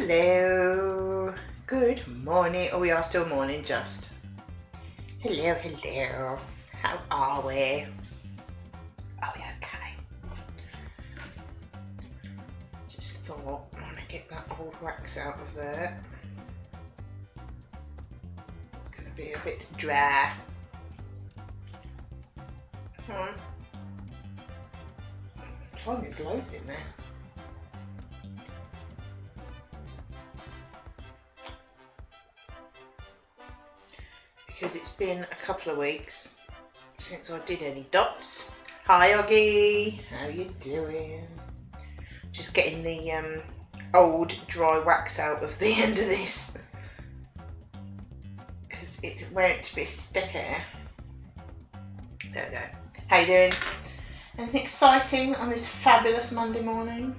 Hello. Good morning. Oh, we are still morning, just. Hello, hello. How are we? Are we okay? Just thought I want to get that old wax out of there. It's going to be a bit dry. I find there's loads in there. Because it's been a couple of weeks since I did any dots. Hi Oggy, how you doing? Just getting the old dry wax out of the end of this because it won't be sticky. There we go. How you doing? Anything exciting on this fabulous Monday morning?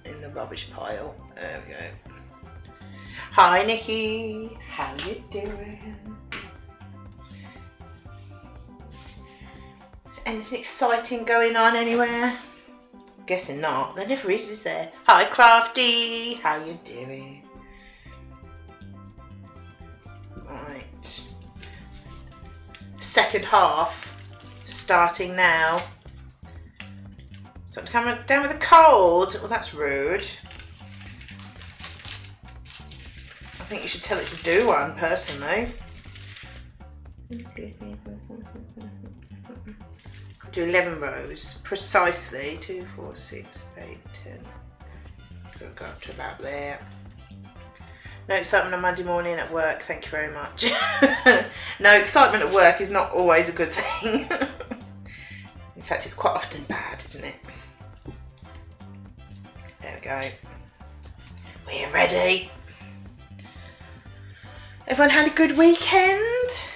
In the rubbish pile. There we go. Hi Nikki, how you doing? Anything exciting going on anywhere? Guessing not. There never is there? Hi Crafty, how you doing? Right. Second half starting now. So I'm coming down with a cold. Well, that's rude. I think you should tell it to do one, personally. Do 11 rows, precisely. 2, 4, 6, 8, 10. We'll go up to about there. No excitement on Monday morning at work, thank you very much. No, excitement at work is not always a good thing. In fact, it's quite often bad, isn't it? There we go. We're ready. Everyone had a good weekend?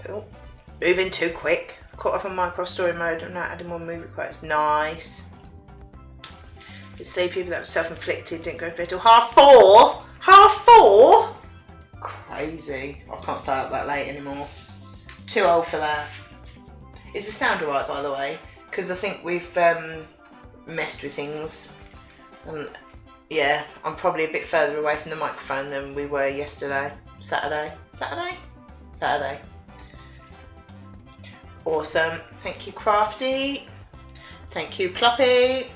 Oh, moving too quick. Caught up on Minecraft story mode. I'm not adding more movie quotes. Nice. Bit sleepy, but that was self-inflicted. Didn't go to bed till 4:30. 4:30? Crazy. I can't stay up that late anymore. Too old for that. Is the sound alright, by the way? Because I think we've messed with things. Yeah, I'm probably a bit further away from the microphone than we were yesterday. Saturday. Awesome. Thank you, Crafty. Thank you, Ploppy. There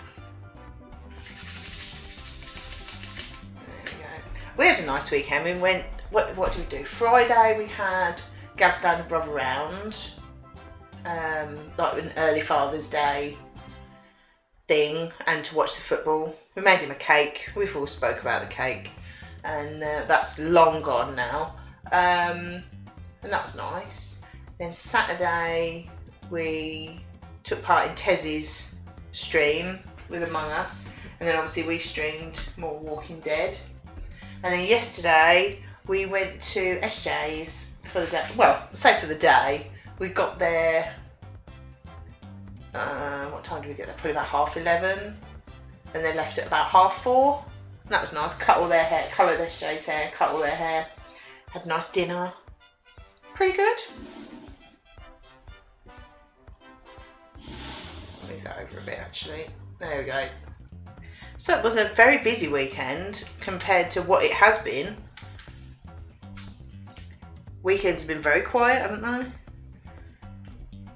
we go. We had a nice weekend. We went, what did we do? Friday we had Gav's dad and brother round. Like an early Father's Day thing, and to watch the football. We made him a cake. We've all spoke about the cake, and that's long gone now. And that was nice. Then Saturday we took part in Tezzy's stream with Among Us, and then obviously we streamed more Walking Dead. And then yesterday we went to SJ's for the day. Well, say for the day. We got there. What time did we get there? Probably about 11:30, and they left at about 4:30. And that was nice. Cut all their hair, coloured SJ's hair, cut all their hair. Had a nice dinner. Pretty good. Move that over a bit actually. There we go. So it was a very busy weekend compared to what it has been. Weekends have been very quiet, haven't they?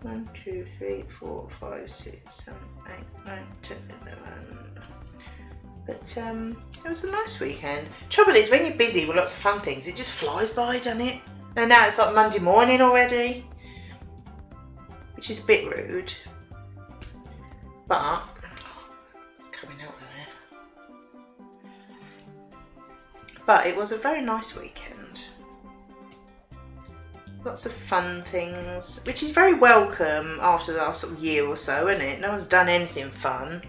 1, 2, 3, 4, 5, 6, 7, 8, 9, 10, 11. But it was a nice weekend. Trouble is, when you're busy with lots of fun things, it just flies by, doesn't it? And now it's like Monday morning already, which is a bit rude. But it's coming out of there. But it was a very nice weekend. Lots of fun things, which is very welcome after the last sort of year or so, isn't it? No one's done anything fun.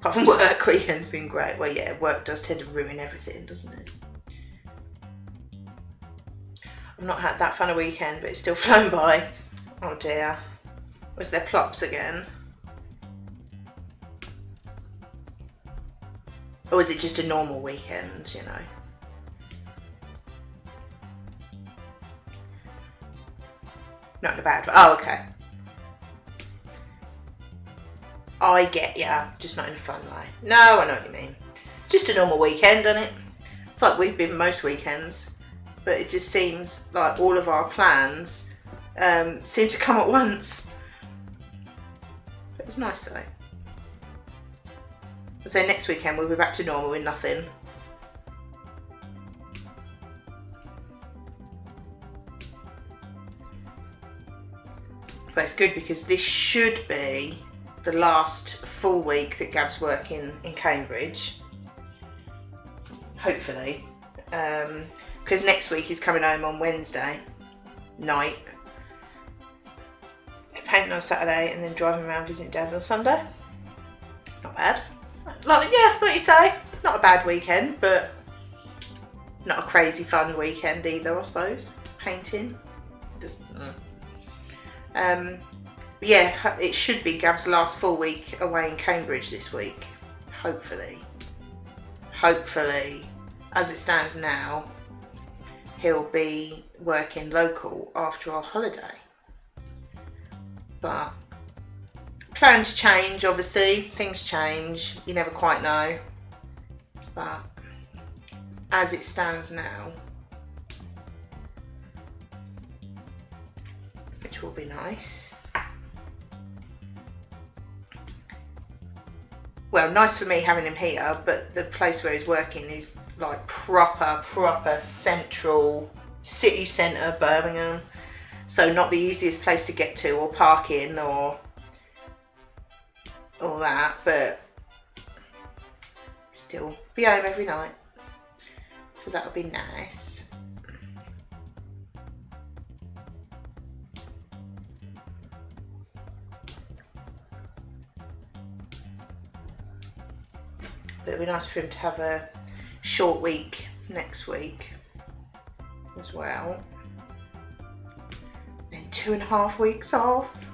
Apart from work, weekend's been great. Well, yeah, work does tend to ruin everything, doesn't it? I've not had that fun a weekend, but it's still flown by. Oh dear. Was there plops again? Or is it just a normal weekend, you know? Not in a bad way. Oh, okay. I get ya, just not in a fun way. No, I know what you mean. It's just a normal weekend, isn't it? It's like we've been most weekends, but it just seems like all of our plans seem to come at once. But it was nice though. So next weekend we'll be back to normal with nothing. But it's good because this should be the last full week that Gav's working in Cambridge. Hopefully. Because next week he's coming home on Wednesday night, painting on Saturday, and then driving around visiting Dad on Sunday. Not bad. Like you say, not a bad weekend, but not a crazy fun weekend either, I suppose. Painting. Just, yeah, it should be Gav's last full week away in Cambridge this week. Hopefully. Hopefully. As it stands now, he'll be working local after our holiday. But plans change, obviously. Things change. You never quite know. But as it stands now, which will be nice. Well, nice for me having him here, but the place where he's working is like proper central city centre Birmingham. So not the easiest place to get to or park in or all that, but still be home every night. So that'll be nice. But it'll be nice for him to have a short week next week as well. Then 2.5 weeks off.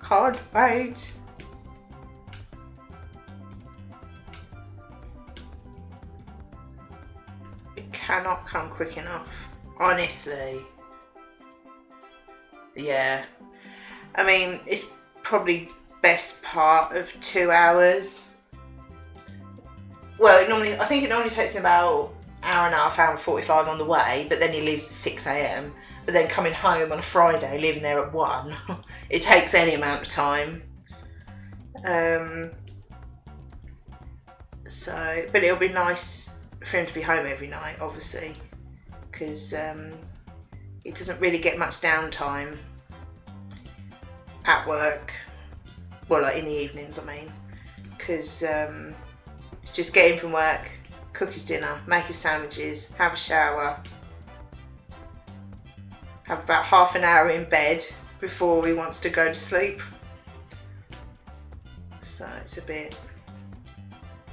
Can't wait. It cannot come quick enough, honestly. Yeah. I mean, it's probably best part of 2 hours. Well, I think it normally takes him about hour and a half, hour and 45 on the way, but then he leaves at 6 a.m. But then coming home on a Friday, leaving there at 1, it takes any amount of time. But it'll be nice for him to be home every night, obviously, because he doesn't really get much downtime at work. Well, like in the evenings, I mean, because it's just get him from work, cook his dinner, make his sandwiches, have a shower, have about half an hour in bed before he wants to go to sleep. So it's a bit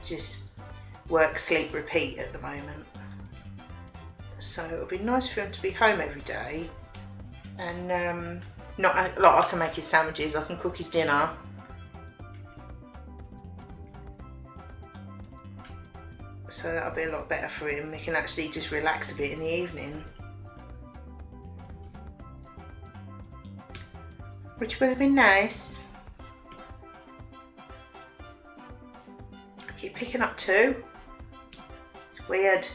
just work, sleep, repeat at the moment. So it'll be nice for him to be home every day, and not like I can make his sandwiches, I can cook his dinner. So that'll be a lot better for him. He can actually just relax a bit in the evening, which would have been nice. I keep picking up 2. It's weird.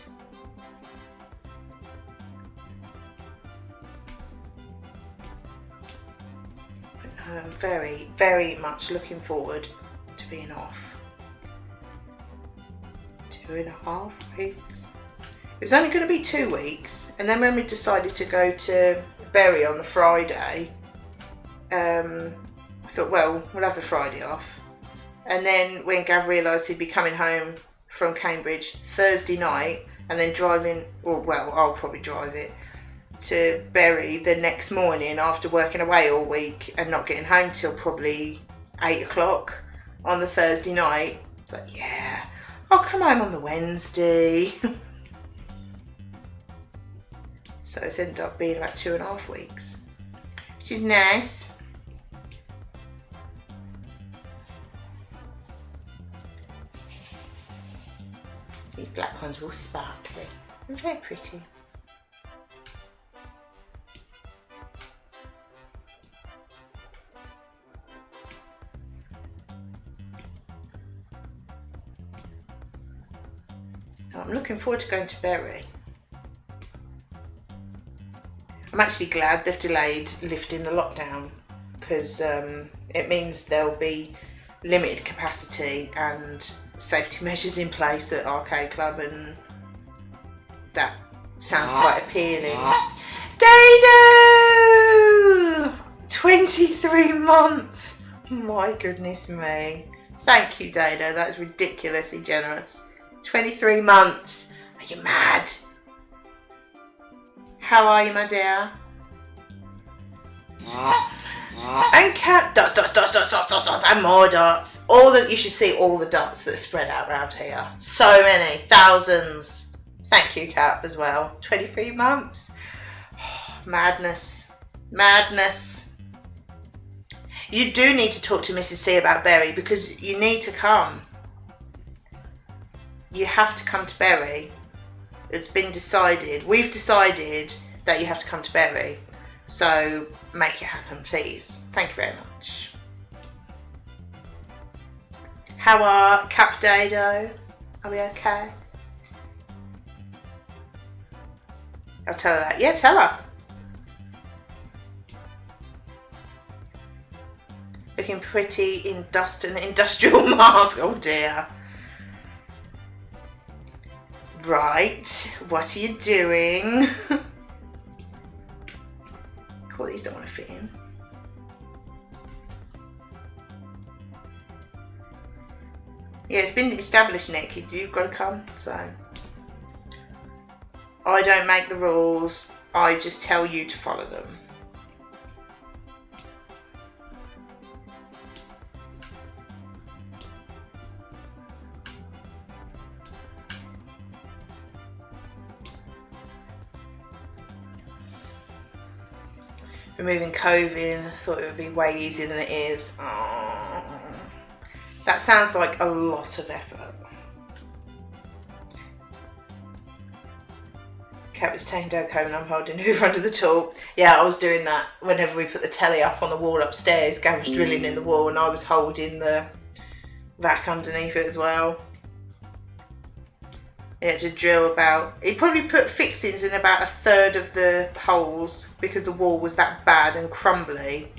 But I'm very, very much looking forward to being off. 2.5 weeks. It was only going to be 2 weeks, and then when we decided to go to Bury on the Friday, I thought, well, we'll have the Friday off. And then when Gav realised he'd be coming home from Cambridge Thursday night and then driving, or well, I'll probably drive it, to Bury the next morning after working away all week and not getting home till probably 8 o'clock on the Thursday night. It's like, yeah, I'll come home on the Wednesday. So it's ended up being about 2.5 weeks, which is nice. These black ones are all sparkly and very pretty. looking forward to going to Bury. I'm actually glad they've delayed lifting the lockdown, because it means there'll be limited capacity and safety measures in place at Arcade Club, and that sounds quite appealing. Dado! 23 months! My goodness me. Thank you, Dado. That's ridiculously generous. 23 months. Are you mad? How are you, my dear? And cat dots, and more dots. You should see all the dots that are spread out around here. So many, thousands. Thank you, Cap, as well. 23 months. Madness. Madness. You do need to talk to Mrs. C about Bury, because you need to come. You have to come to Bury. It's been decided. We've decided that you have to come to Bury. So make it happen, please. Thank you very much. How are Cap Dado? Are we okay? I'll tell her that. Yeah, tell her. Looking pretty in dust and industrial mask. Oh dear. Right, what are you doing? Cool, these don't want to fit in. Yeah, it's been established, Nick. You've got to come, so. I don't make the rules. I just tell you to follow them. Removing COVID, I thought it would be way easier than it is. Oh, that sounds like a lot of effort. Cat was taking down home and I'm holding Hoover under the top. Yeah, I was doing that whenever we put the telly up on the wall upstairs. Gav was drilling in the wall and I was holding the rack underneath it as well. He had to drill he probably put fixings in about 1/3 of the holes because the wall was that bad and crumbly.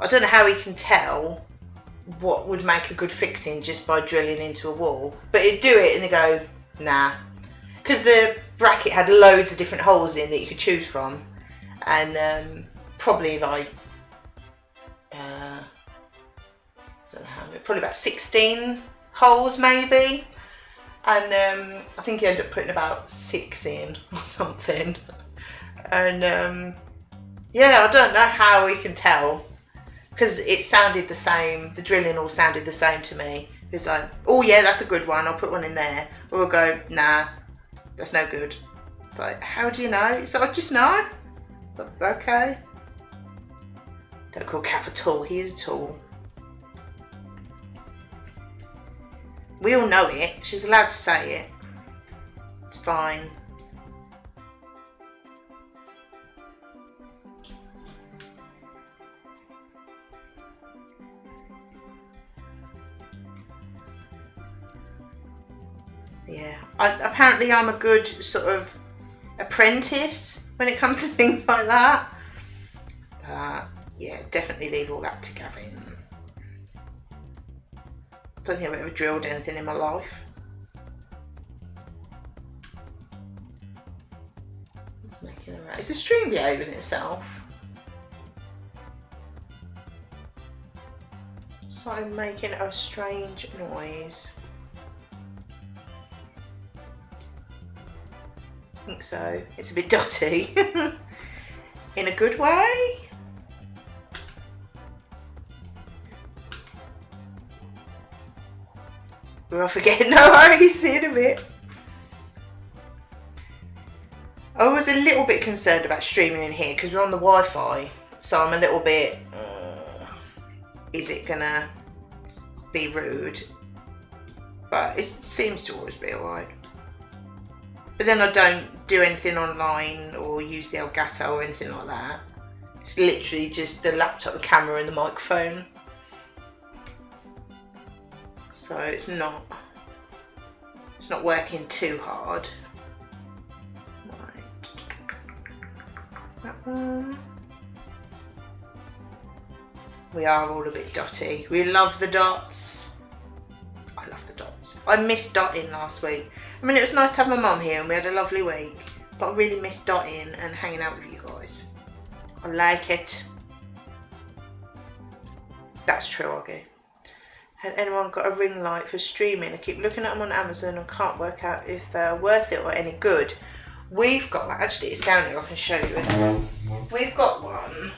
I don't know how he can tell what would make a good fixing just by drilling into a wall. But he'd do it and he'd go, nah. Because the bracket had loads of different holes in that you could choose from. And probably like, I don't know how many, probably about 16 holes maybe, and I think he ended up putting about 6 in or something, and yeah, I don't know how he can tell, because it sounded the same, the drilling all sounded the same to me. He was like, oh yeah, that's a good one, I'll put one in there, or we'll go, nah, that's no good. It's like, how do you know? He's like, I just know. Okay, don't call Cap a tool, he is a tool. We all know it. She's allowed to say it. It's fine. Yeah. Apparently I'm a good sort of apprentice when it comes to things like that. Yeah, definitely leave all that to Gavin. I don't think I've ever drilled anything in my life. It's making a Is the stream behaving itself? So I'm making a strange noise. I think so. It's a bit dotty. In a good way. We're off again. No worries, see you in a bit. I was a little bit concerned about streaming in here because we're on the Wi-Fi, so I'm a little bit, is it gonna be rude? But it seems to always be alright. But then I don't do anything online or use the Elgato or anything like that. It's literally just the laptop, the camera and the microphone. So it's not It's not working too hard. Right. That one. We are all a bit dotty. We love the dots. I love the dots. I missed dotting last week. I mean, it was nice to have my mum here and we had a lovely week, but I really missed dotting and hanging out with you guys. I like it. That's true, Oggy. Had anyone got a ring light for streaming? I keep looking at them on Amazon and can't work out if they're worth it or any good. We've got one. Actually, it's down here. I can show you it. We've got one.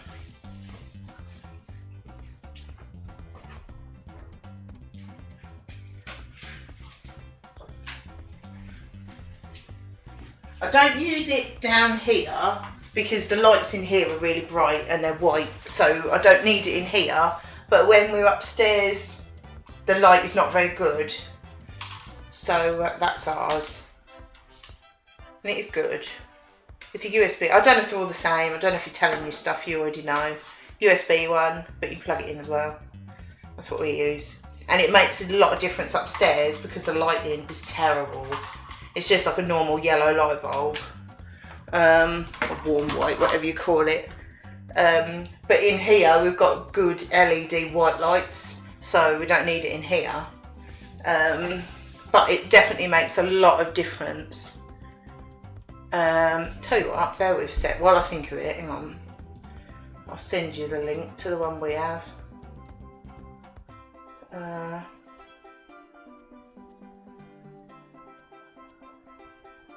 I don't use it down here because the lights in here are really bright and they're white, so I don't need it in here. But when we're upstairs, the light is not very good. So that's ours. And it is good. It's a USB. I don't know if they're all the same. I don't know if you're telling you stuff you already know. USB one, but you plug it in as well. That's what we use. And it makes a lot of difference upstairs because the lighting is terrible. It's just like a normal yellow light bulb, or warm white, whatever you call it. But in here we've got good LED white lights, so we don't need it in here. But it definitely makes a lot of difference. Tell you what, bear with Seth while I think of it. Hang on, I'll send you the link to the one we have.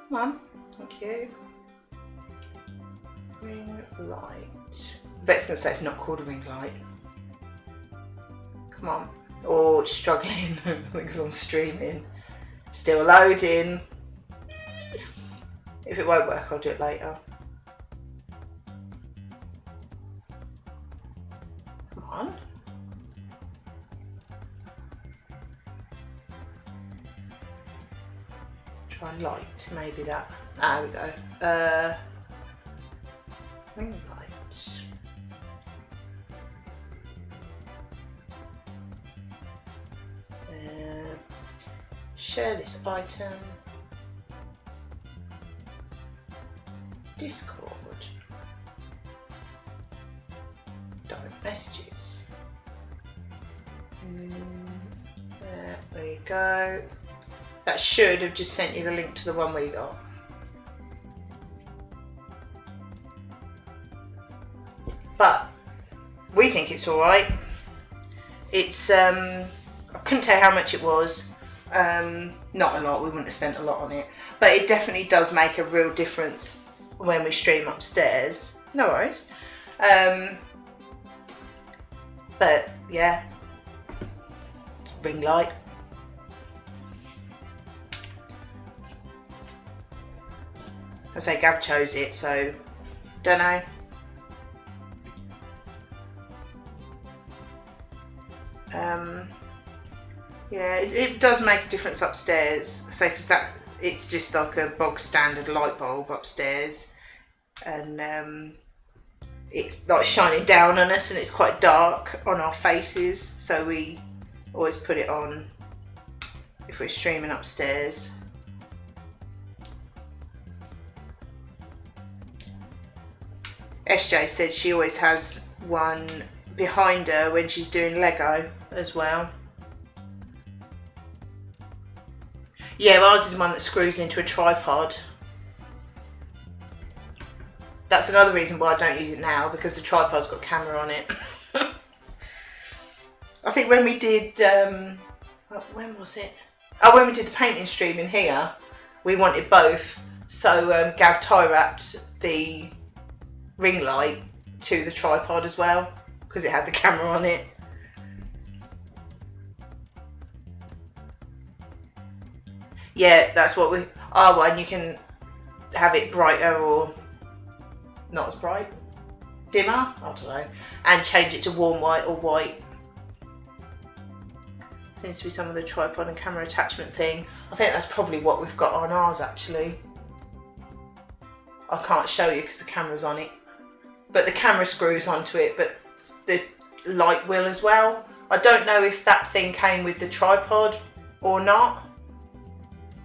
Come on, thank you. Ring light. I bet it's going to say it's not called a ring light. Come on. Oh, it's struggling because I'm streaming. Still loading. If it won't work, I'll do it later. Come on. Try light, maybe that. There we go. Ring light. Share this item. Discord. Direct messages. There we go. That should have just sent you the link to the one we got. But we think it's all right. It's I couldn't tell you how much it was. Not a lot. We wouldn't have spent a lot on it, but it definitely does make a real difference when we stream upstairs. No worries. But yeah, ring light. I say Gav chose it, so don't know. Yeah, it does make a difference upstairs. I say because it's just like a bog standard light bulb upstairs, and it's like shining down on us, and it's quite dark on our faces. So we always put it on if we're streaming upstairs. SJ said she always has one behind her when she's doing Lego as well. Yeah, ours is one that screws into a tripod. That's another reason why I don't use it now, because the tripod's got a camera on it. I think when we did, when was it? Oh, when we did the painting stream in here, we wanted both. So Gav tie wrapped the ring light to the tripod as well, because it had the camera on it. Yeah, that's what we... Our one, you can have it brighter or not as bright. Dimmer? I don't know. And change it to warm white or white. Seems to be some of the tripod and camera attachment thing. I think that's probably what we've got on ours, actually. I can't show you because the camera's on it. But the camera screws onto it, but the light will as well. I don't know if that thing came with the tripod or not.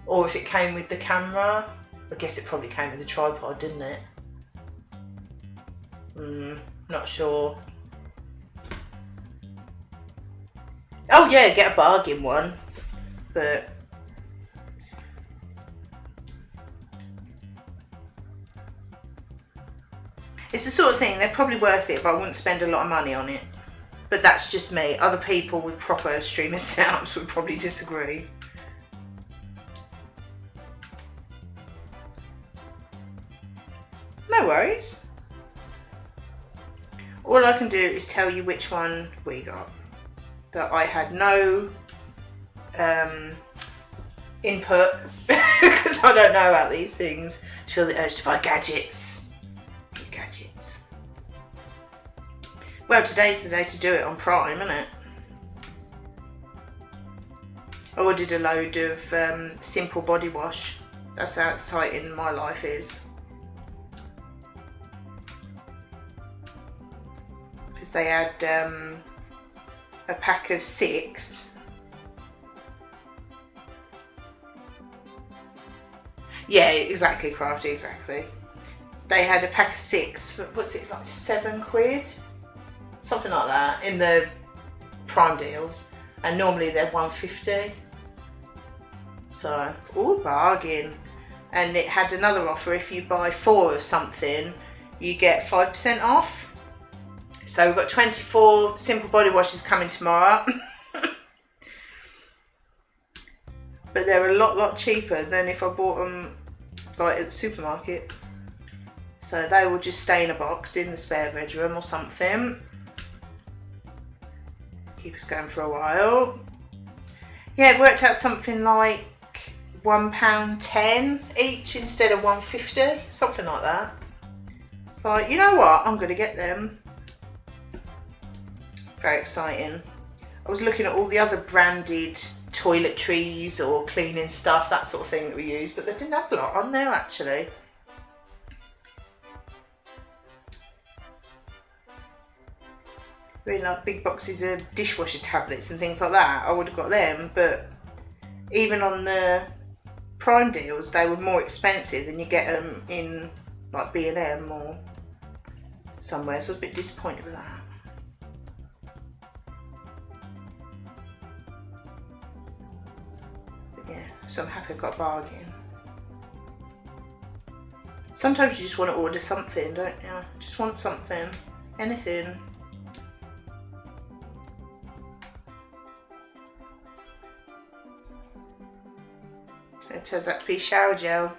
or if it came with the camera. I guess it probably came with the tripod, didn't it? Not sure. Oh yeah, get a bargain one, but it's the sort of thing, they're probably worth it, but I wouldn't spend a lot of money on it. But that's just me. Other people with proper streaming setups would probably disagree. No worries. All I can do is tell you which one we got. That I had no input because I don't know about these things. Feel the urge to buy gadgets. Gadgets. Well, today's the day to do it on Prime, isn't it? I ordered a load of simple body wash. That's how exciting my life is. Because they had a pack of 6. Yeah, exactly, Crafty, exactly. They had a pack of 6 for, what's it, like £7? Something like that, in the Prime deals. And normally they're £1.50. So, ooh, bargain. And it had another offer, if you buy 4 of something, you get 5% off. So we've got 24 simple body washes coming tomorrow. But they're a lot cheaper than if I bought them like at the supermarket. So they will just stay in a box in the spare bedroom or something. Keep us going for a while. Yeah, it worked out something like £1.10 each instead of £1.50, something like that. It's like, you know what, I'm gonna get them. Very exciting. I was looking at all the other branded toiletries or cleaning stuff, that sort of thing that we use, but they didn't have a lot on there actually. Really like big boxes of dishwasher tablets and things like that, I would have got them, but even on the Prime deals they were more expensive than you get them in like B&M or somewhere, so I was a bit disappointed with that. But yeah, so I'm happy I got a bargain. Sometimes you just want to order something, don't you? Just want something, anything. It turns out to be shower gel.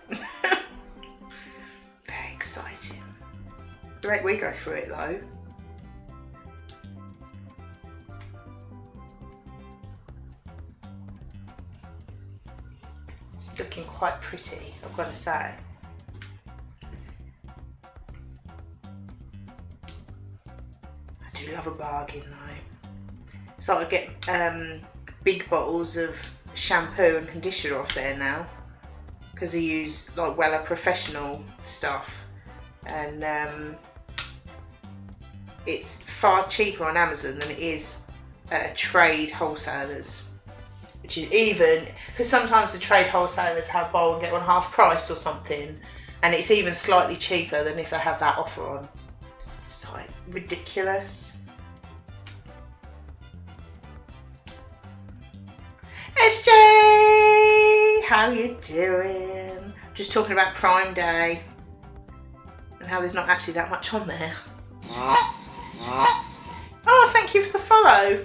Very exciting. Great, we go through it though. It's looking quite pretty, I've got to say. I do love a bargain though. So I get big bottles of shampoo and conditioner off there now because I use like Wella Professional stuff, and it's far cheaper on Amazon than it is at trade wholesalers, which is even because sometimes the trade wholesalers have buy one get one half price or something, and it's even slightly cheaper than if they have that offer on. It's like ridiculous. SJ, how you doing? Just talking about Prime Day and how there's not actually that much on there. Oh, thank you for the follow.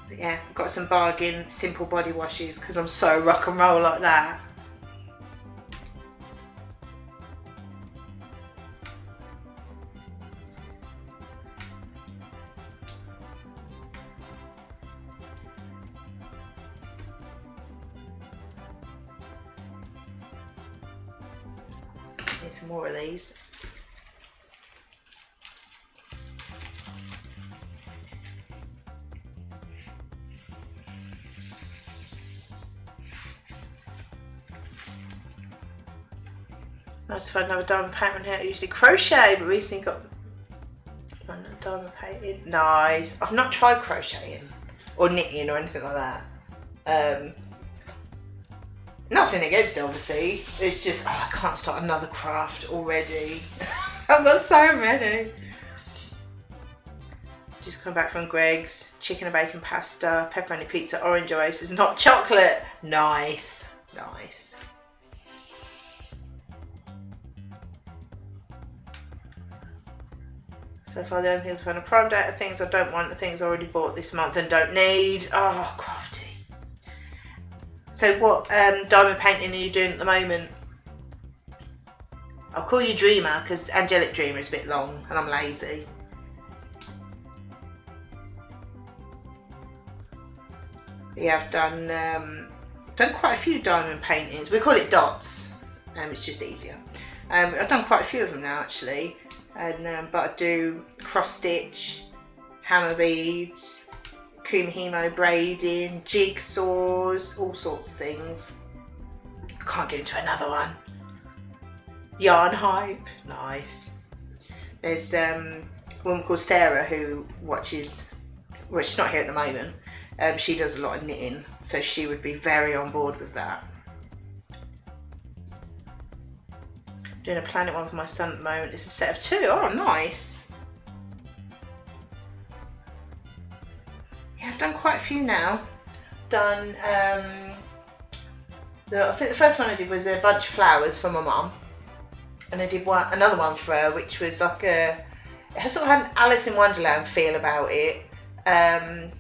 But yeah, I've got some bargain simple body washes because I'm so rock and roll like that. Need some more of these. Nice to find another diamond paint on here. I usually crochet, but recently got diamond painting. Nice. I've not tried crocheting or knitting or anything like that. Nothing against it, obviously. It's just, I can't start another craft already. I've got so many. Just come back from Greg's. Chicken and bacon pasta, pepperoni pizza, orange oasis, not chocolate. Nice. Nice. So far the only things I've found a Prime Date are things I don't want, the things I already bought this month and don't need. Oh, crafty. So what diamond painting are you doing at the moment? I'll call you Dreamer because Angelic Dreamer is a bit long and I'm lazy. Yeah, I've done quite a few diamond paintings. We call it dots. It's just easier. I've done quite a few of them now actually. And but I do cross stitch, hammer beads, kumihimo braiding, jigsaws, all sorts of things. I can't get into another one. Yarn hype, nice. There's a woman called Sarah who watches, well she's not here at the moment, she does a lot of knitting, so she would be very on board with that. Doing a planet one for my son at the moment. It's a set of 2. Oh, nice. Yeah, I've done quite a few now. Done, I think the first one I did was a bunch of flowers for my mum. And I did another one for her, which was like it sort of had an Alice in Wonderland feel about it. And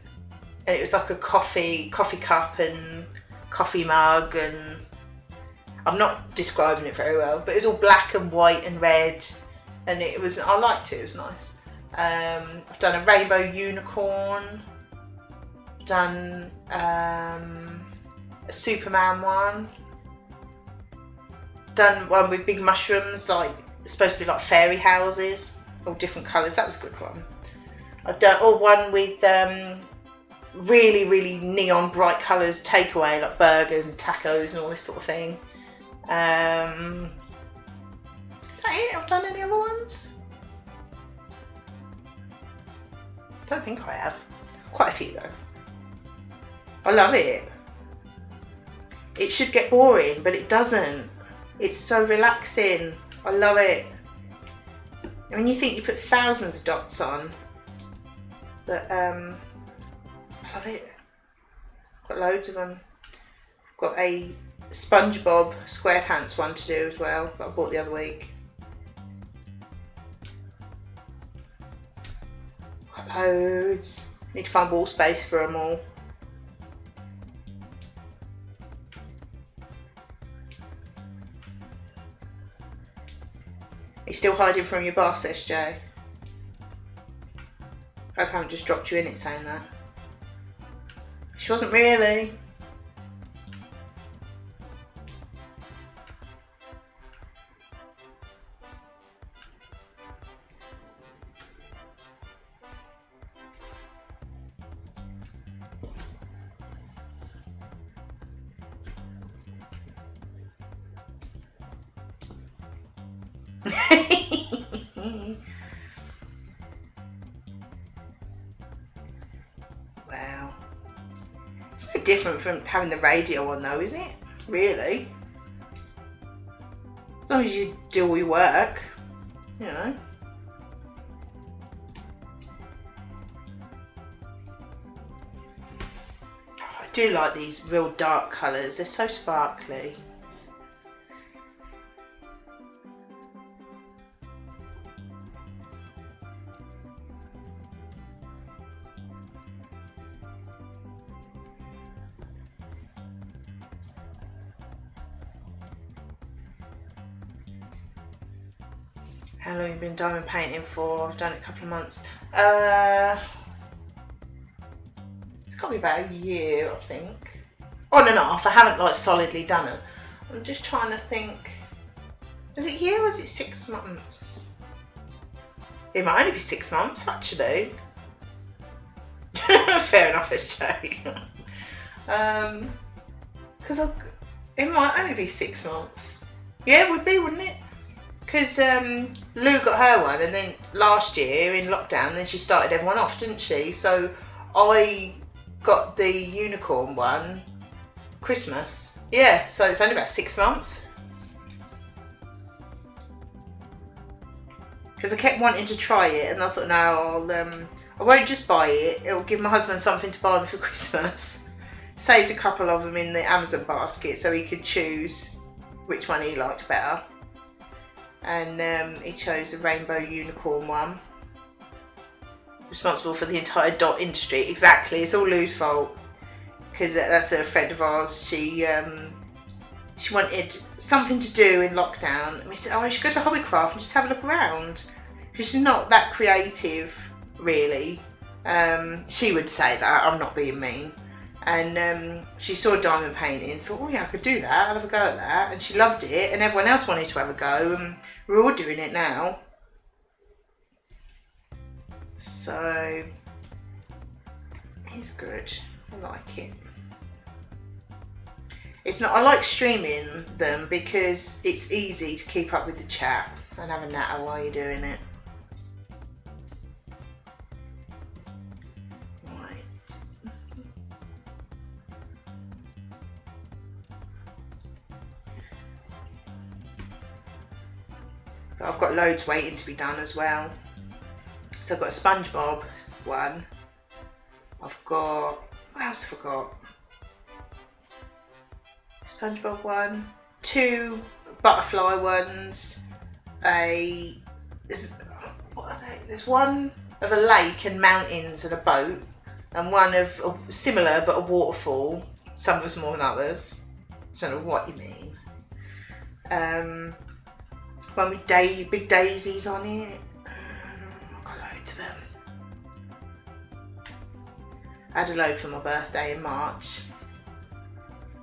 it was like a coffee cup and coffee mug, and I'm not describing it very well, but it was all black and white and red, and I liked it, it was nice. I've done a rainbow unicorn, done a Superman one, done one with big mushrooms, like it's supposed to be like fairy houses, all different colours, that was a good one. I've done one with really, really neon bright colours, takeaway, like burgers and tacos and all this sort of thing. Is that it? I've done any other ones? Don't think I have. Quite a few though. I love it. It should get boring, but it doesn't. It's so relaxing. I love it. I mean, you think you put thousands of dots on, but I love it. Got loads of them. Got a SpongeBob SquarePants one to do as well, that I bought the other week. Got loads. Need to find wall space for them all. Are you still hiding from your boss, SJ? Hope I haven't just dropped you in it saying that. She wasn't really. Wow. It's no different from having the radio on though, is it? Really? As long as you do all your work, you know. I do like these real dark colours, they're so sparkly. How long have you been diamond painting for? I've done it a couple of months. It's got to be about a year, I think. On and off, I haven't like solidly done it. I'm just trying to think, is it a year or is it 6 months? It might only be 6 months actually. Fair enough, SJ. Because it might only be 6 months. Yeah, it would be, wouldn't it? because Lou got her one, and then last year in lockdown, then she started everyone off, didn't she? So I got the unicorn one Christmas. Yeah, so it's only about 6 months. Because I kept wanting to try it, and I thought, no, I won't just buy it. It'll give my husband something to buy me for Christmas. Saved a couple of them in the Amazon basket so he could choose which one he liked better. And he chose the rainbow unicorn one. Responsible for the entire dot industry. Exactly, it's all Lou's fault. Because that's a friend of ours. She wanted something to do in lockdown, and we said, oh, I should go to Hobbycraft and just have a look around. She's not that creative, really. She would say that, I'm not being mean. And she saw diamond painting and thought, oh yeah, I could do that, I'll have a go at that. And she loved it, and everyone else wanted to have a go, and we're all doing it now. So, it's good, I like it. It's not, I like streaming them because it's easy to keep up with the chat and have a natter while you're doing it. Right. But I've got loads waiting to be done as well. So I've got a SpongeBob one. I've got, what else have I got? SpongeBob one, 2 butterfly ones, what are they? There's one of a lake and mountains and a boat, and one of a similar but a waterfall. Some of us more than others. I don't know what you mean. One with big daisies on it. I've got loads of them. I had a load for my birthday in March.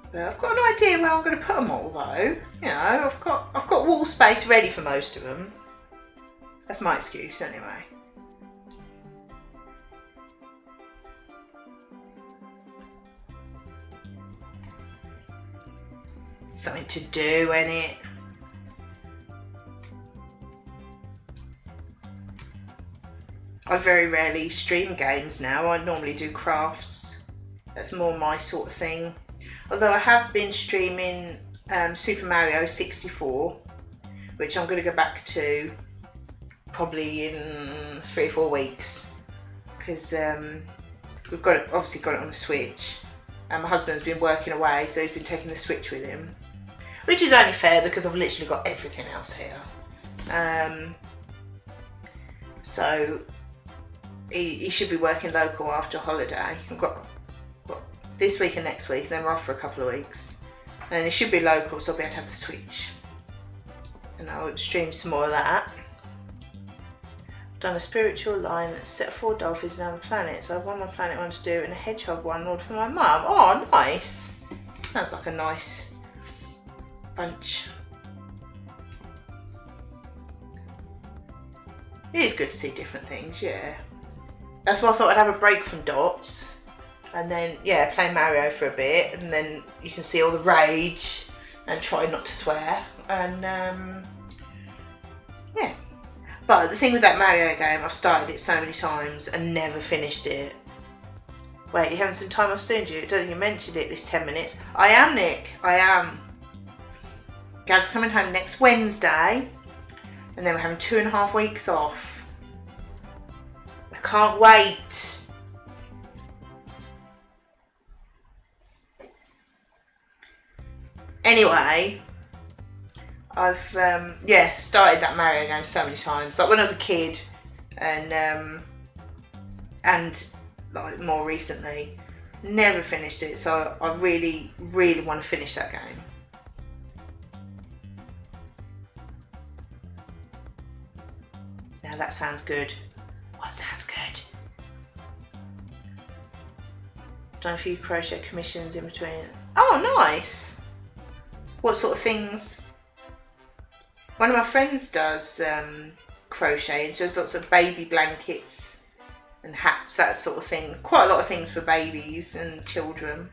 But I've got an idea where I'm going to put them all though. You know, I've got wall space ready for most of them. That's my excuse anyway. Something to do, innit? I very rarely stream games now. I normally do crafts. That's more my sort of thing. Although I have been streaming Super Mario 64, which I'm going to go back to probably in 3 or 4 weeks, because we've obviously got it on the Switch, and my husband's been working away, so he's been taking the Switch with him, which is only fair because I've literally got everything else here. So he should be working local after holiday. I've got this week and next week, then we're off for a couple of weeks. And it should be local, so I'll be able to have the Switch. And I'll stream some more of that. I've done a spiritual line, set 4 dolphins on the planet. So I've one on planet one to do, and a hedgehog one ordered for my mum. Oh, nice. Sounds like a nice bunch. It is good to see different things, yeah. That's why I thought I'd have a break from dots. And then, yeah, play Mario for a bit, and then you can see all the rage and try not to swear. And, yeah. But the thing with that Mario game, I've started it so many times and never finished it. Wait, you having some time off soon, do you? I don't think you mentioned it this 10 minutes. I am, Nick. I am. Gav's coming home next Wednesday, and then we're having 2.5 weeks off. I can't wait. Anyway, I've started that Mario game so many times. Like when I was a kid, and like more recently, never finished it. So I really, really want to finish that game. Now that sounds good. What sounds good? Done a few crochet commissions in between. Oh, nice. What sort of things? One of my friends does crochet, and she does lots of baby blankets and hats, that sort of thing. Quite a lot of things for babies and children.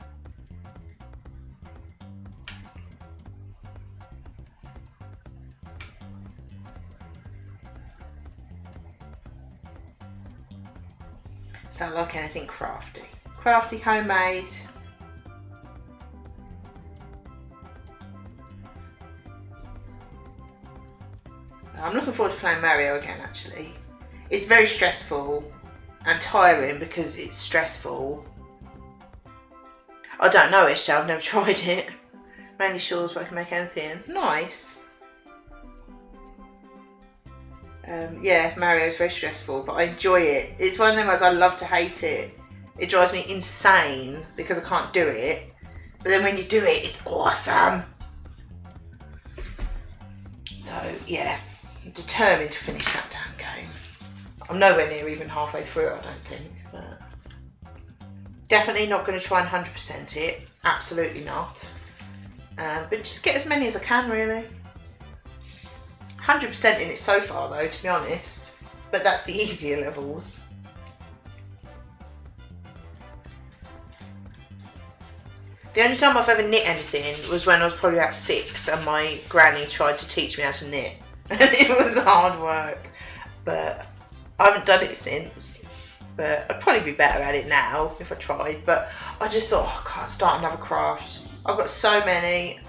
So I like anything crafty. Crafty, homemade. I'm looking forward to playing Mario again, actually. It's very stressful and tiring because it's stressful. I don't know it, so I've never tried it. Mainly shawls, but I can make anything. Nice. Yeah, Mario is very stressful, but I enjoy it. It's one of them ones I love to hate it. It drives me insane because I can't do it. But then when you do it, it's awesome. So yeah, I'm determined to finish that damn game. I'm nowhere near even halfway through, I don't think. But definitely not going to try and 100% it. Absolutely not. But just get as many as I can, really. 100% in it so far, though, to be honest. But that's the easier levels. The only time I've ever knit anything was when I was probably about 6 and my granny tried to teach me how to knit. And it was hard work. But I haven't done it since. But I'd probably be better at it now if I tried. But I just thought, oh, I can't start another craft. I've got so many.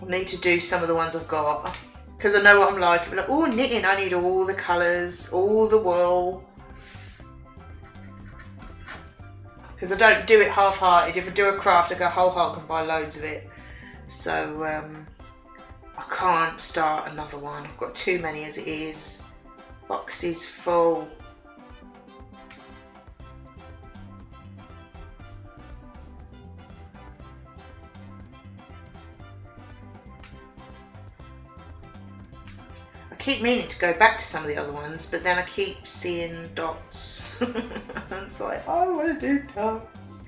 I need to do some of the ones I've got. Because I know what I'm like. I'm like, oh, knitting, I need all the colours, all the wool. Because I don't do it half-hearted. If I do a craft, I go whole hog and buy loads of it. So I can't start another one. I've got too many as it is. Boxes full. I keep meaning to go back to some of the other ones, but then I keep seeing dots. And it's like, oh, I want to do dots.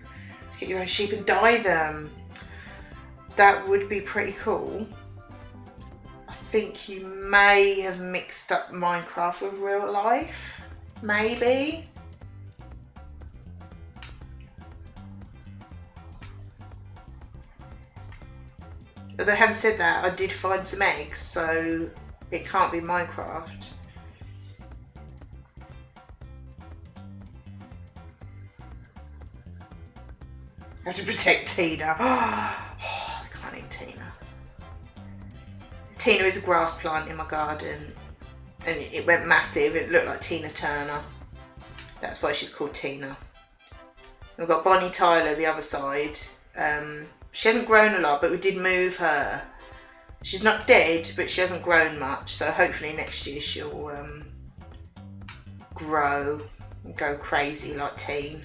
To get your own sheep and dye them. That would be pretty cool. I think you may have mixed up Minecraft with real life. Maybe. Although having said that, I did find some eggs, so it can't be Minecraft. I have to protect Tina. Oh, I can't eat Tina. Tina is a grass plant in my garden and it went massive. It looked like Tina Turner. That's why she's called Tina. We've got Bonnie Tyler the other side. She hasn't grown a lot, but we did move her. She's not dead, but she hasn't grown much, so hopefully next year she'll grow and go crazy like Teen.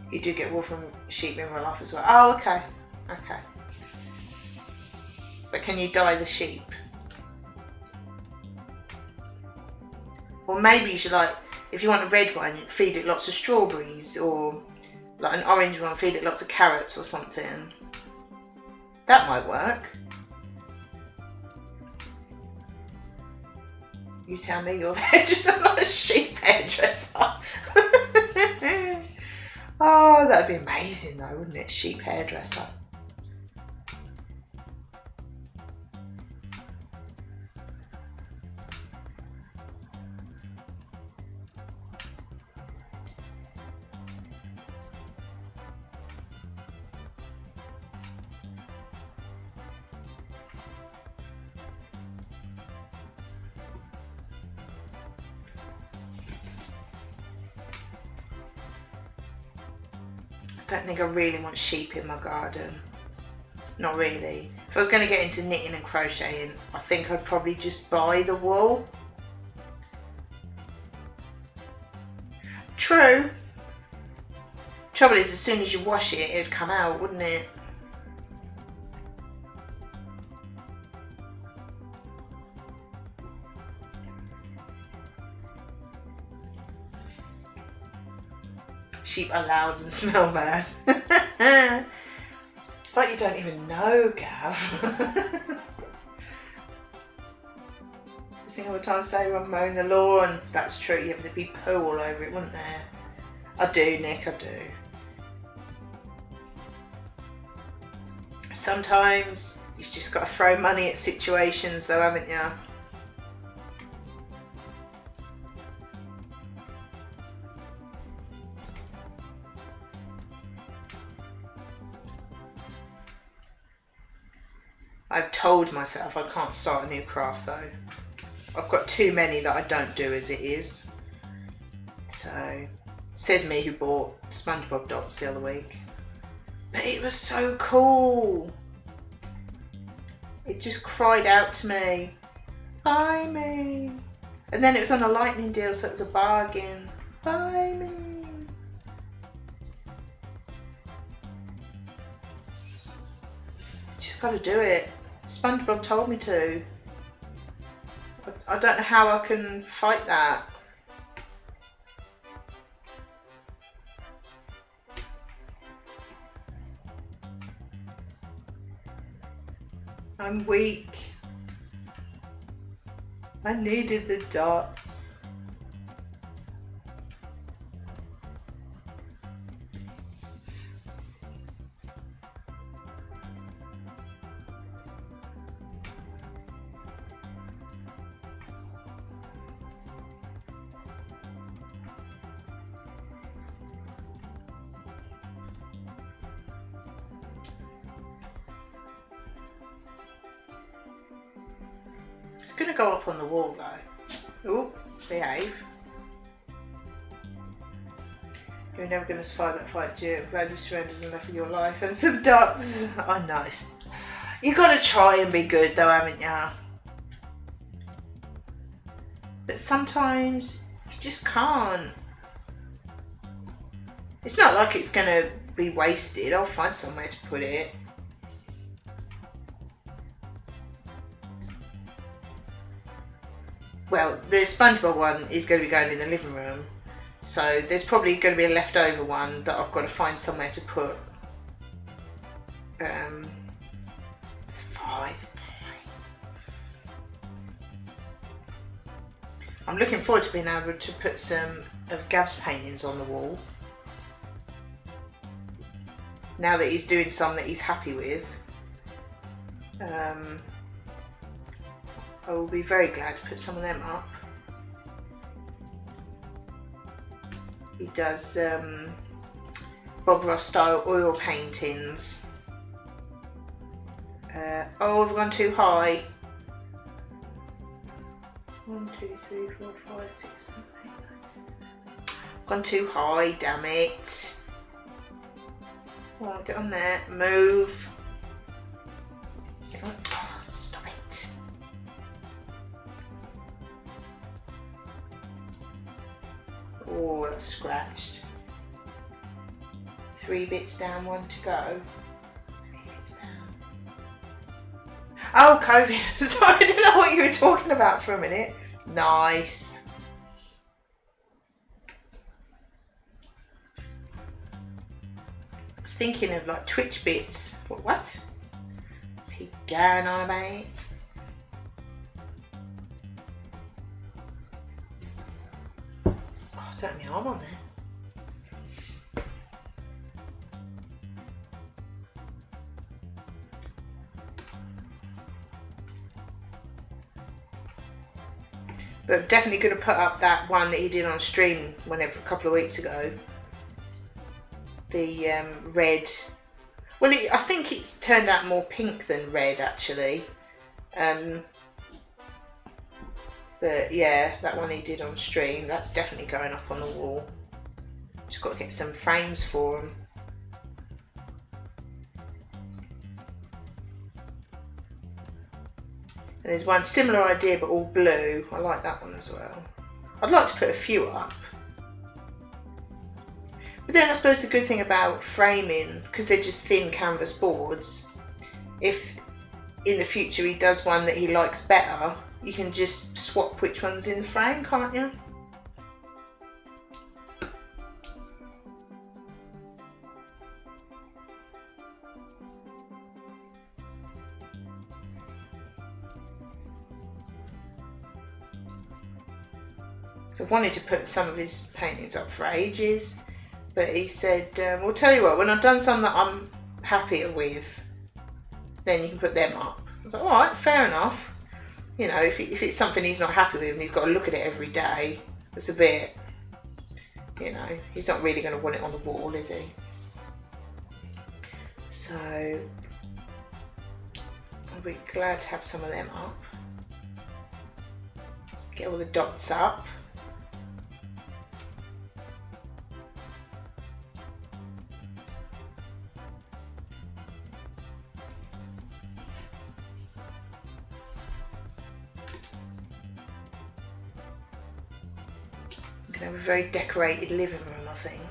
You do get wool from sheep in real life as well. Oh, okay. Okay. But can you dye the sheep? Or maybe you should, like, if you want a red one, feed it lots of strawberries, or like an orange one, feed it lots of carrots or something. That might work. You tell me, you're just not a sheep hairdresser. Oh, that'd be amazing though, wouldn't it? Sheep hairdresser. I don't think I really want sheep in my garden. Not really. If I was going to get into knitting and crocheting, I think I'd probably just buy the wool. True. Trouble is, as soon as you wash it, it'd come out, wouldn't it? Sheep are loud and smell bad. It's like you don't even know, Gav. I think all the time say I'm mowing the lawn. That's true, there'd be poo all over it, wouldn't there? I do, Nick, I do. Sometimes you've just got to throw money at situations though, haven't you? I've told myself I can't start a new craft though. I've got too many that I don't do as it is. So, says me who bought SpongeBob dots the other week. But it was so cool. It just cried out to me, buy me. And then it was on a lightning deal, so it was a bargain. Buy me. Just gotta do it. SpongeBob told me to. I don't know how I can fight that. I'm weak. I needed the dots. It's going to go up on the wall though. Ooh, behave. You're never going to survive that fight, Jim. Glad you surrendered enough of your life and some dots. Oh, nice. You got to try and be good though, haven't you? But sometimes you just can't. It's not like it's going to be wasted. I'll find somewhere to put it. Well, the SpongeBob one is going to be going in the living room, so there's probably going to be a leftover one that I've got to find somewhere to put. It's fine. I'm looking forward to being able to put some of Gav's paintings on the wall. Now that he's doing some that he's happy with. I will be very glad to put some of them up. He does Bob Ross style oil paintings. Oh, I've gone too high. 1, 2, 3, 4, 5, 6, 7, 8, 9. Gone too high, damn it. Come on, get on there. Move. Get on. Oh, stop it. Oh, that's scratched. 3 bits down, 1 to go. 3 bits down. Oh, COVID. Sorry, I didn't know what you were talking about for a minute. Nice. I was thinking of like Twitch bits. What? What's he going on about? Oh, set my arm on there. But I'm definitely going to put up that one that he did on stream a couple of weeks ago. The red. Well, I think it's turned out more pink than red actually. But yeah, that one he did on stream, that's definitely going up on the wall. Just got to get some frames for them. And there's one similar idea but all blue. I like that one as well. I'd like to put a few up. But then I suppose the good thing about framing, because they're just thin canvas boards, if in the future he does one that he likes better, you can just swap which one's in the frame, can't you? So I've wanted to put some of his paintings up for ages, but he said, well, tell you what, when I've done some that I'm happier with, then you can put them up. I was like, all right, fair enough. You know, if it's something he's not happy with and he's got to look at it every day, it's a bit, you know, he's not really going to want it on the wall, is he? So I'll be glad to have some of them up. Get all the dots up. I'm going to have a very decorated living room, I think.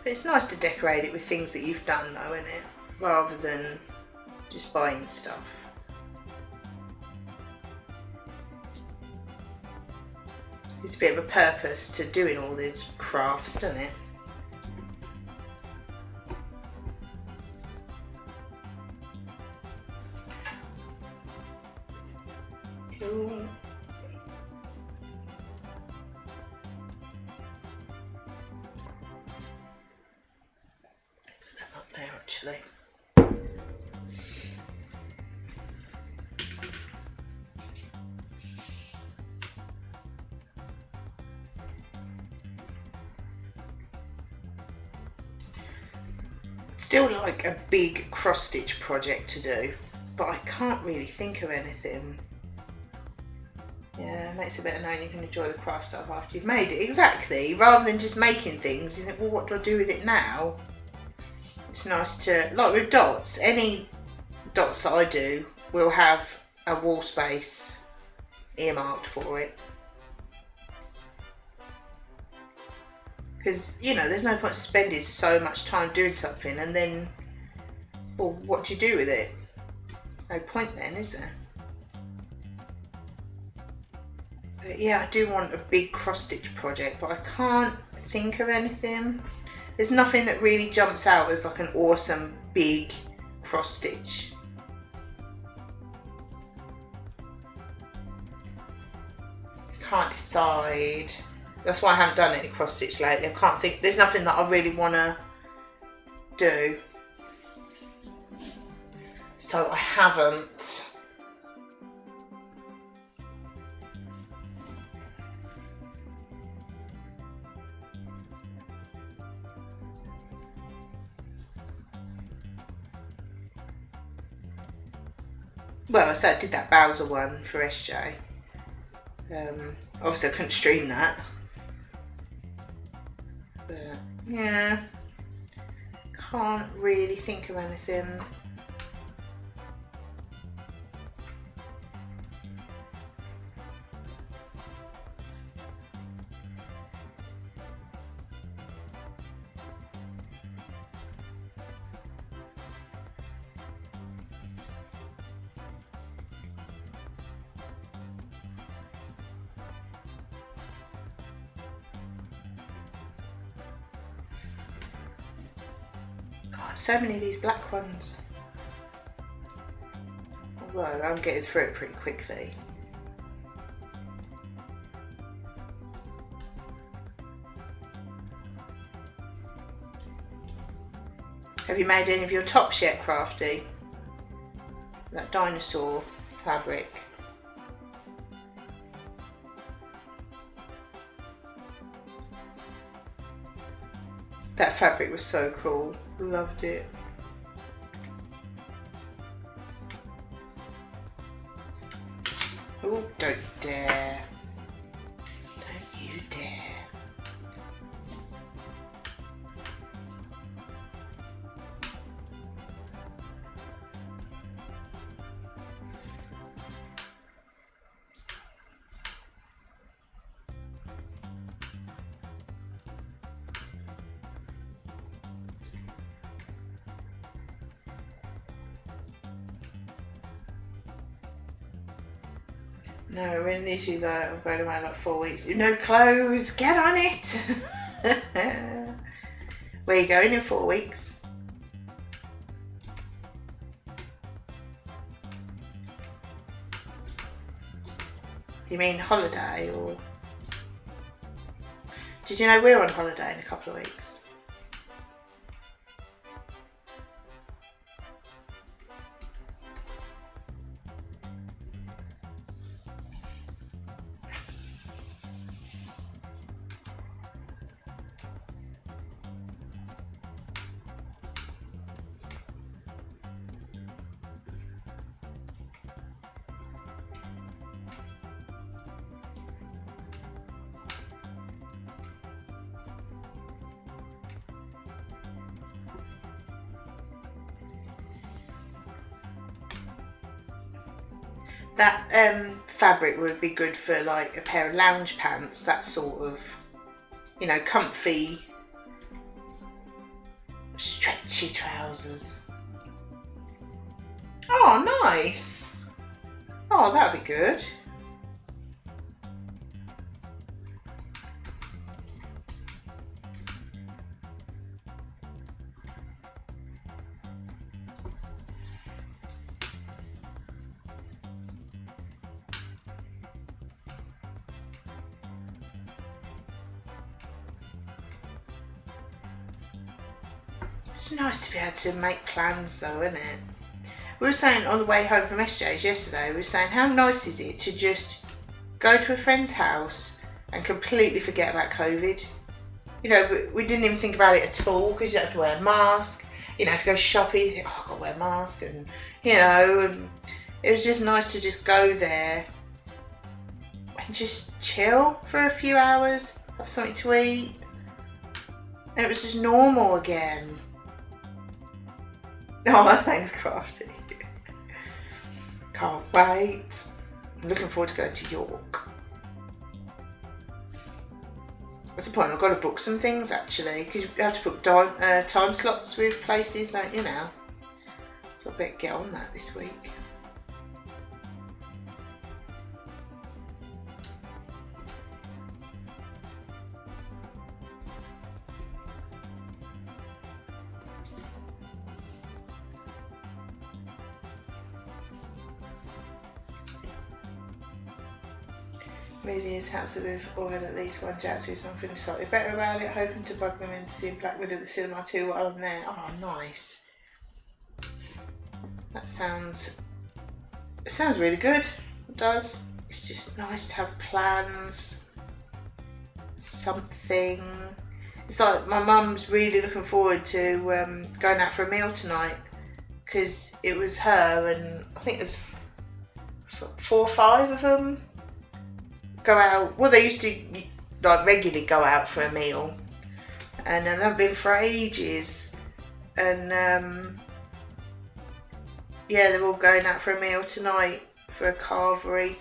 But it's nice to decorate it with things that you've done though, isn't it? Rather than just buying stuff. There's a bit of a purpose to doing all these crafts, doesn't it? Cool. Put that up there actually. Still like a big cross stitch project to do, but I can't really think of anything. Yeah, it makes it better knowing you can enjoy the craft stuff after you've made it. Exactly, rather than just making things, you think, well, what do I do with it now? It's nice to, like with dots, any dots that I do will have a wall space earmarked for it. Because, you know, there's no point spending so much time doing something and then, well, what do you do with it? No point then, is there? But yeah, I do want a big cross stitch project, but I can't think of anything. There's nothing that really jumps out as like an awesome big cross stitch. Can't decide. That's why I haven't done any cross stitch lately. I can't think, there's nothing that I really want to do. So I haven't. Well, so I did that Bowser one for SJ. Obviously I couldn't stream that. But yeah, can't really think of anything. So many of these black ones. Although I'm getting through it pretty quickly. Have you made any of your tops yet, Crafty? That dinosaur fabric. That fabric was so cool. Loved it. Oh, don't dare. Don't you dare. No, we're in the issue though. I'm going away like 4 weeks. No clothes, get on it! Where are you going in 4 weeks? You mean holiday, or? Did you know we're on holiday in a couple of weeks? That fabric would be good for like a pair of lounge pants, that sort of, you know, comfy, stretchy trousers. Oh, nice. Oh, that'd be good. It's nice to be able to make plans though, isn't it? We were saying on the way home from SJ's yesterday, we were saying how nice is it to just go to a friend's house and completely forget about COVID. You know, we didn't even think about it at all because you have to wear a mask. You know, if you go shopping, you think, oh, I've got to wear a mask, and you know, and it was just nice to just go there and just chill for a few hours, have something to eat, and it was just normal again. Oh, thanks, Crafty. Can't wait. I'm looking forward to going to York. That's the point, I've got to book some things actually, because you have to book time slots with places, don't you now? So I better get on that this week. Maybe his house to move or had at least one chat to something slightly better about it, hoping to bug them into seeing Black Widow at the cinema too while I'm there. Oh, nice. That sounds, it sounds really good. It does. It's just nice to have plans. Something. It's like my mum's really looking forward to going out for a meal tonight, because it was her and I think there's 4 or 5 of them go out. Well, they used to like regularly go out for a meal, and they haven't been for ages. And yeah, they're all going out for a meal tonight for a carvery.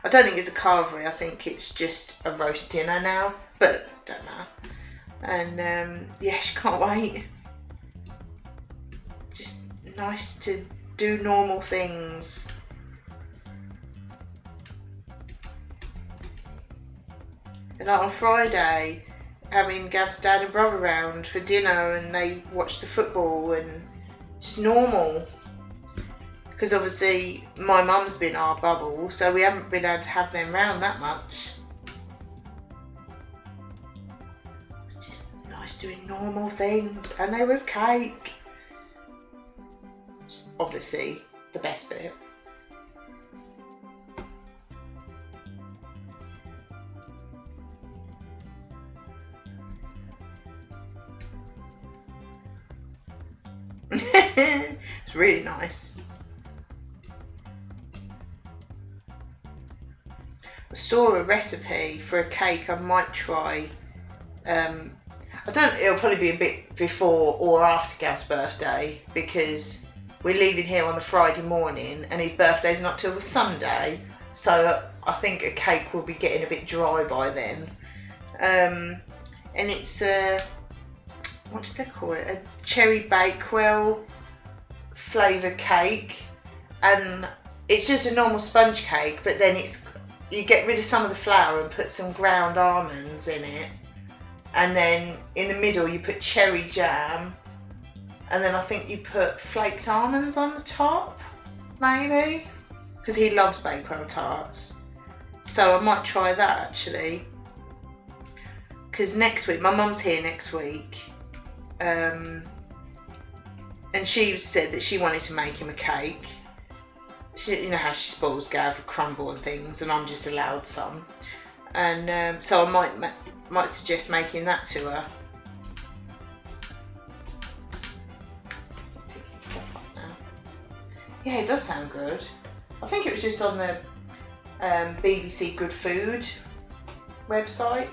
I don't think it's a carvery. I think it's just a roast dinner now, but don't know. And yeah, she can't wait. Just nice to do normal things. And like on Friday, having Gav's dad and brother round for dinner, and they watched the football, and just normal. Because obviously my mum's been our bubble, so we haven't been able to have them round that much. It's just nice doing normal things. And there was cake. Obviously the best bit. It's really nice. I saw a recipe for a cake I might try. I don't, it'll probably be a bit before or after Gav's birthday, because we're leaving here on the Friday morning and his birthday's not till the Sunday, so I think a cake will be getting a bit dry by then. And it's what did they call it? A cherry Bakewell flavoured cake, and it's just a normal sponge cake, but then it's, you get rid of some of the flour and put some ground almonds in it, and then in the middle you put cherry jam, and then I think you put flaked almonds on the top, maybe, because he loves Bakewell tarts. So I might try that actually, because next week, my mum's here next week, and she said that she wanted to make him a cake. She, you know how she spoils Gav with crumble and things, and I'm just allowed some. And so I might suggest making that to her. Picking stuff up now. Yeah, it does sound good. I think it was just on the BBC Good Food website.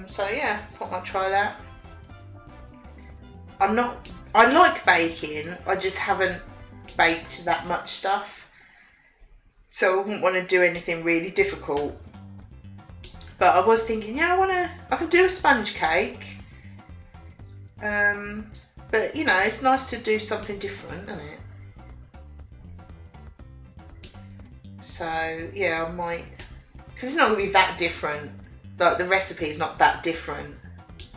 So yeah, I thought I might try that. I like baking, I just haven't baked that much stuff. So I wouldn't want to do anything really difficult. But I was thinking, yeah, I can do a sponge cake. But you know, it's nice to do something different, isn't it? So yeah, I might, because it's not going to be that different. Like the recipe is not that different,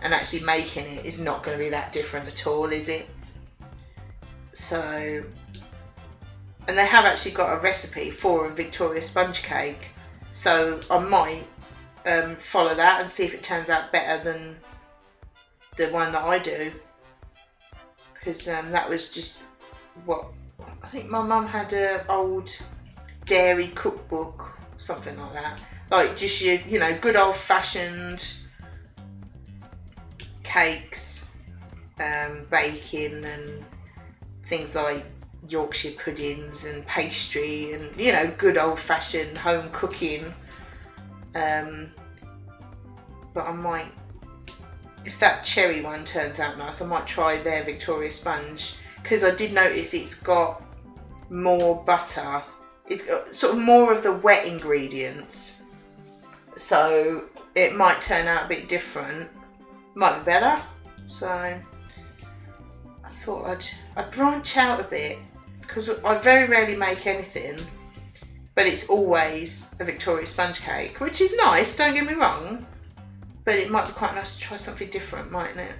and actually making it is not going to be that different at all, is it? So, and they have actually got a recipe for a Victoria sponge cake, so I might follow that and see if it turns out better than the one that I do, because that was just what I think my mum had an old dairy cookbook, something like that, like just your, you know, good old-fashioned cakes, baking and things like Yorkshire puddings and pastry and, you know, good old-fashioned home cooking. But I might, if that cherry one turns out nice, I might try their Victoria sponge, because I did notice it's got more butter. It's got sort of more of the wet ingredients, so it might turn out a bit different, might be better. So I thought I'd branch out a bit, because I very rarely make anything, but it's always a Victoria sponge cake, which is nice, don't get me wrong, but it might be quite nice to try something different, mightn't it?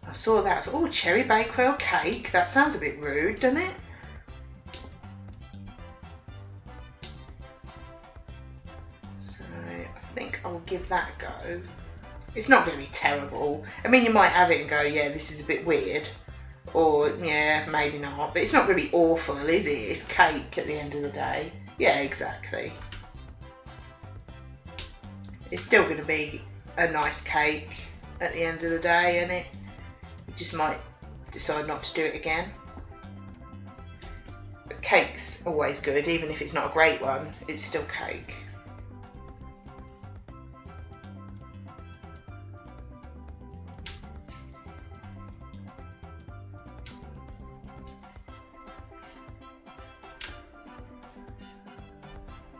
I saw that. Oh, cherry Bakewell cake. That sounds a bit rude, doesn't it? So I think I'll give that a go. It's not going to be terrible. I mean, you might have it and go, yeah, this is a bit weird. Or, yeah, maybe not. But it's not going to be awful, is it? It's cake at the end of the day. Yeah, exactly. It's still going to be a nice cake at the end of the day, isn't it? Just might decide not to do it again. But cake's always good, even if it's not a great one, it's still cake.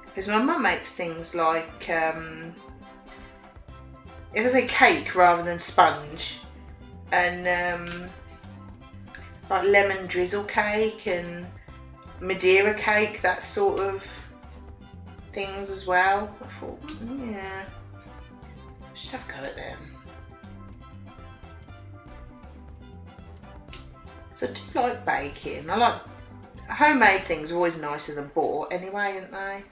Because my mum makes things like, if I say cake rather than sponge, and like lemon drizzle cake and Madeira cake, that sort of things as well. I thought, yeah, I should have a go at them. So I do like baking. I like homemade things, are always nicer than bought anyway, aren't they?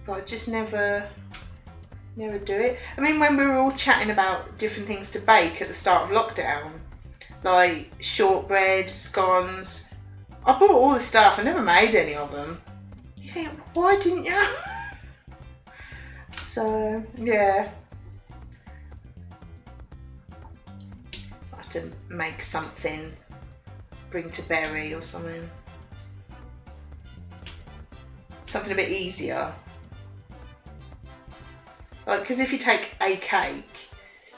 But I just never do it. I mean, when we were all chatting about different things to bake at the start of lockdown, like shortbread, scones, I bought all the stuff, I never made any of them. You think, why didn't you? So, yeah. I have to make something, bring to Berry or something. Something a bit easier. Like, because if you take a cake,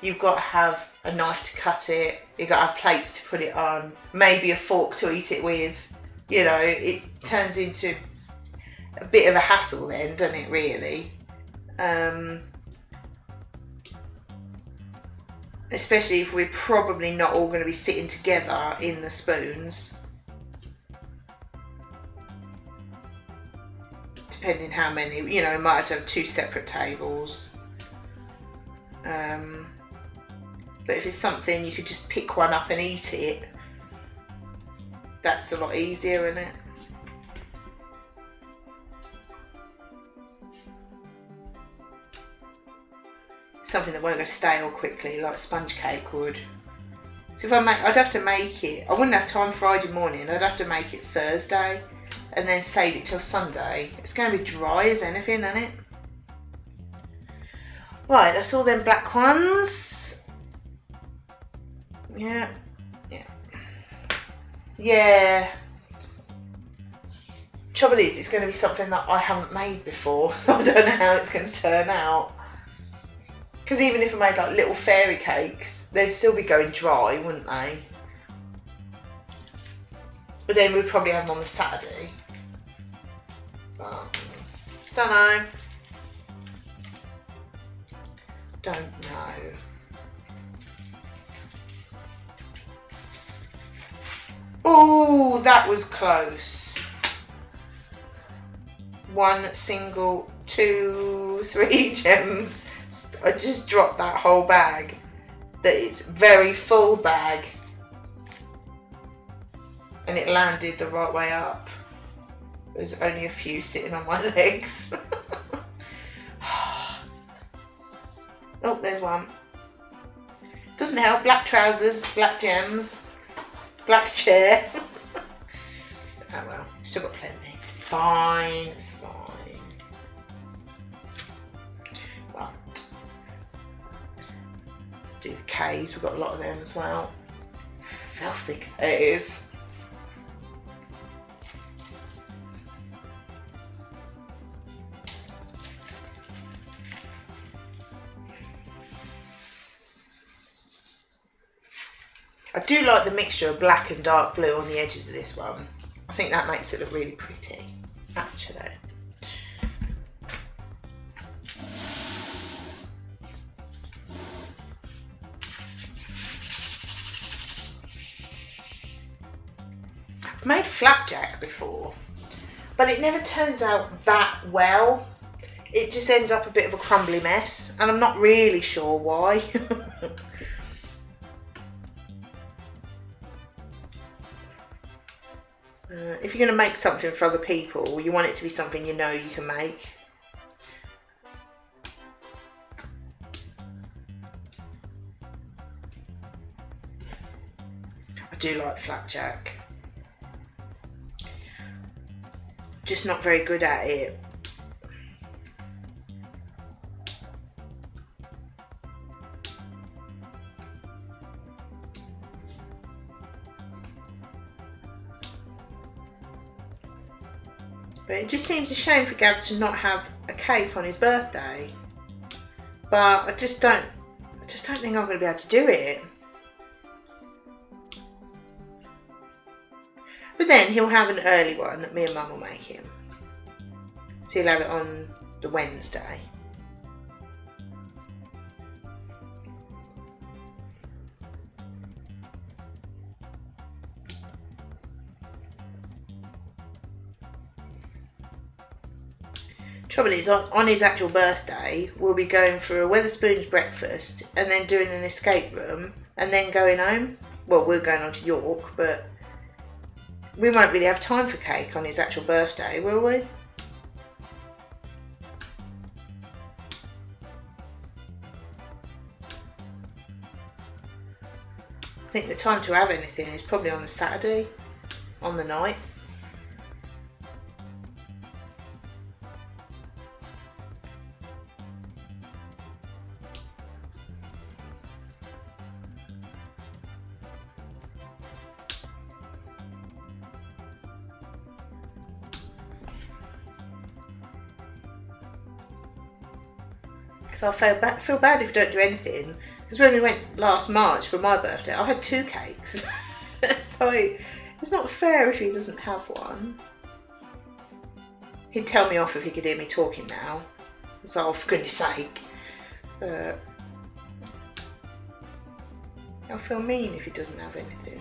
you've got to have a knife to cut it, you've got to have plates to put it on, maybe a fork to eat it with. You know, it turns into a bit of a hassle then, doesn't it, really? Especially if we're probably not all going to be sitting together in the spoons. depending how many, you know, we might have to have 2 separate tables. But if it's something you could just pick one up and eat it, that's a lot easier, isn't it? Something that won't go stale quickly, like sponge cake would. So if I'd have to make it, I wouldn't have time Friday morning, I'd have to make it Thursday and then save it till Sunday. It's going to be dry as anything, isn't it? Right, that's all them black ones. Yeah. Trouble is, it's going to be something that I haven't made before, so I don't know how it's going to turn out. Because even if I made like little fairy cakes, they'd still be going dry, wouldn't they? But then we'd probably have them on the Saturday. But, don't know. Don't know. Oh, that was close. 1 single, 2, 3 gems. I just dropped that whole bag. That it's very full bag. And it landed the right way up. There's only a few sitting on my legs. Oh, there's one. Doesn't help. Black trousers, black gems, black chair. Oh well, still got plenty. It's fine, it's fine. Right. Do the K's, we've got a lot of them as well. Filthy K's. I do like the mixture of black and dark blue on the edges of this one. I think that makes it look really pretty, actually. I've made flapjack before, but it never turns out that well. It just ends up a bit of a crumbly mess, and I'm not really sure why. If you're going to make something for other people, you want it to be something you know you can make. I do like flapjack. Just not very good at it. But it just seems a shame for Gav to not have a cake on his birthday. But I just don't think I'm going to be able to do it. But then he'll have an early one that me and Mum will make him. So he'll have it on the Wednesday. Trouble is, on his actual birthday, we'll be going for a Wetherspoons breakfast and then doing an escape room and then going home. Well, we're going on to York, but we won't really have time for cake on his actual birthday, will we? I think the time to have anything is probably on the Saturday, on the night. So I feel bad if you don't do anything. Because when we went last March for my birthday, I had 2 cakes. So it's not fair if he doesn't have one. He'd tell me off if he could hear me talking now. So, for goodness sake. I'll feel mean if he doesn't have anything.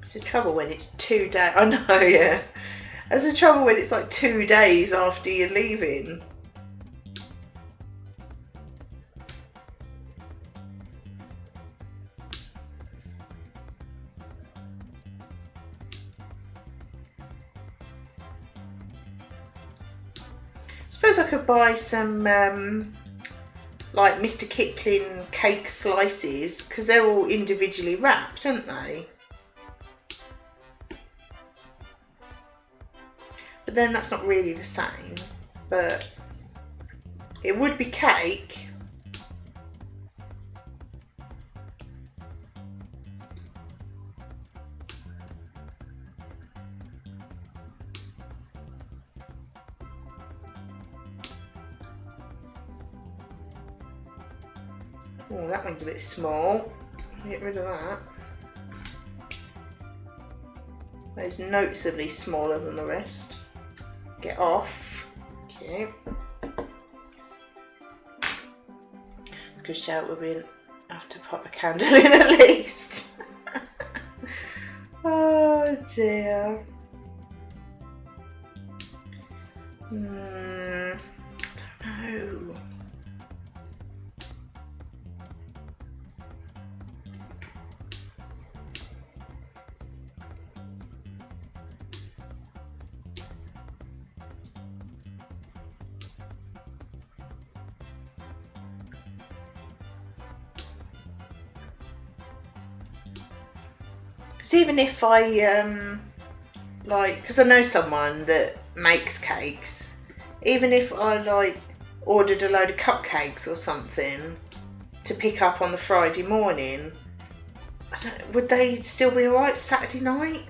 It's the trouble when it's 2 days. I know, yeah. That's the trouble when it's like 2 days after you're leaving. Suppose I could buy some like Mr. Kipling cake slices, because they're all individually wrapped, aren't they? But then that's not really the same, but it would be cake. Oh, that one's a bit small. Get rid of that. That is noticeably smaller than the rest. Get off. Okay. It's a good shout, we'll have to pop a candle in at least. Oh dear. I don't know. So even if I like, because I know someone that makes cakes, even if I like ordered a load of cupcakes or something to pick up on the Friday morning, would they still be alright Saturday night?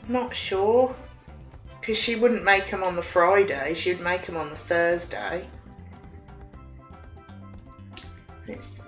Not sure, because she wouldn't make them on the Friday, she would make them on the Thursday. It's, yeah.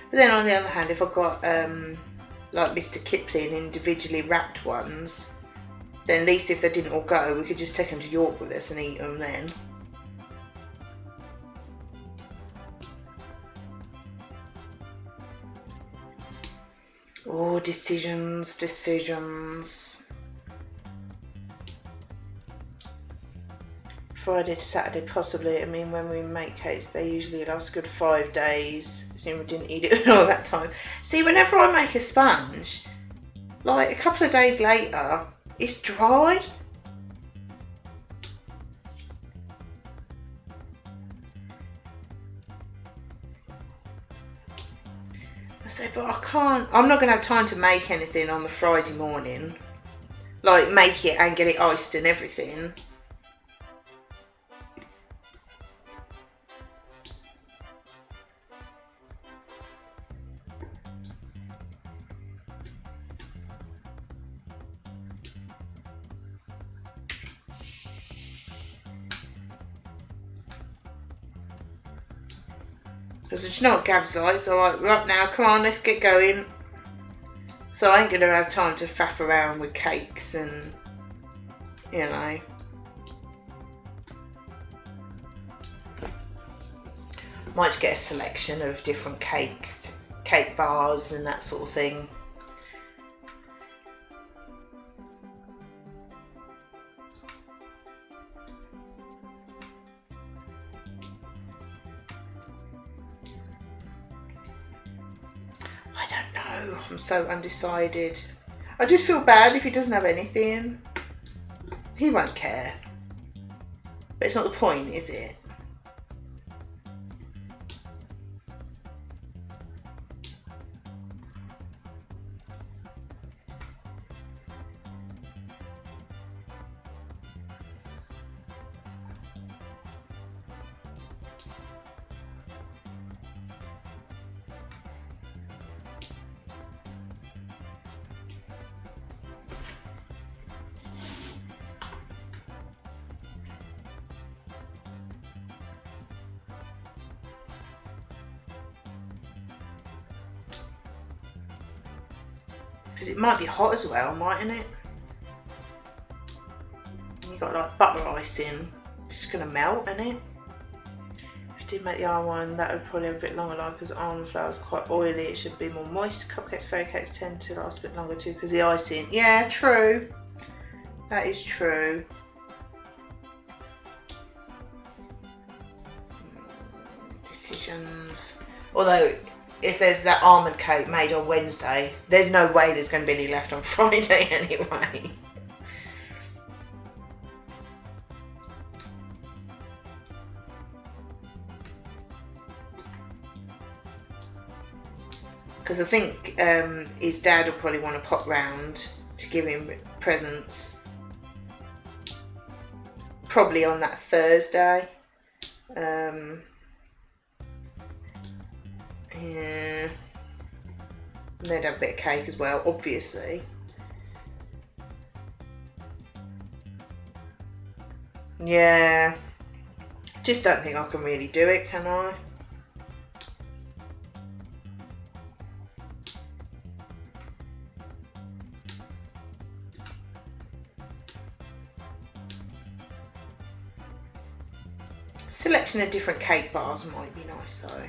But then on the other hand, if I got like Mr. Kipling individually wrapped ones, then at least if they didn't all go, we could just take them to York with us and eat them then. Oh, decisions. Friday to Saturday, possibly. I mean, when we make cakes, they usually last a good 5 days. So we didn't eat it all that time. See, whenever I make a sponge, like a couple of days later, it's dry. I say, but I can't. I'm not going to have time to make anything on the Friday morning. Like, make it and get it iced and everything. Because you know what Gav's like, it's alright, right now, come on, let's get going. So I ain't going to have time to faff around with cakes and, you know. Might get a selection of different cakes, cake bars and that sort of thing. I don't know, I'm so undecided. I just feel bad if he doesn't have anything. He won't care. But it's not the point, is it? because it might be hot as well, mightn't it? And you've got like butter icing, it's just going to melt, isn't it? If you did make the almond one, that would probably have a bit longer life because almond flour is quite oily, it should be more moist. Cupcakes, fairy cakes tend to last a bit longer too because the icing. Yeah, true. That is true. Decisions. Although, if there's that almond cake made on Wednesday, there's no way there's going to be any left on Friday anyway. Because I think his dad will probably want to pop round to give him presents. Probably on that Thursday. Yeah. And they'd have a bit of cake as well, obviously. Yeah. Just don't think I can really do it, can I? Selection of different cake bars might be nice though.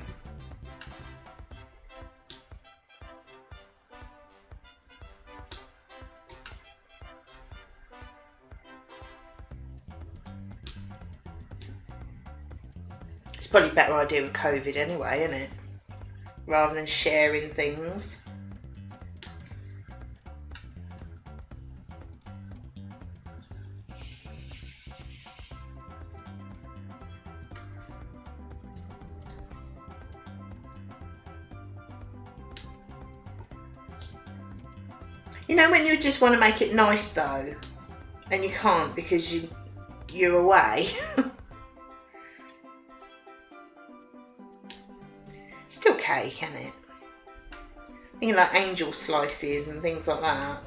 It's probably a better idea with COVID anyway, isn't it? Rather than sharing things. You know when you just want to make it nice though, and you can't because you're away. Still cake, isn't it? Thinking like angel slices and things like that.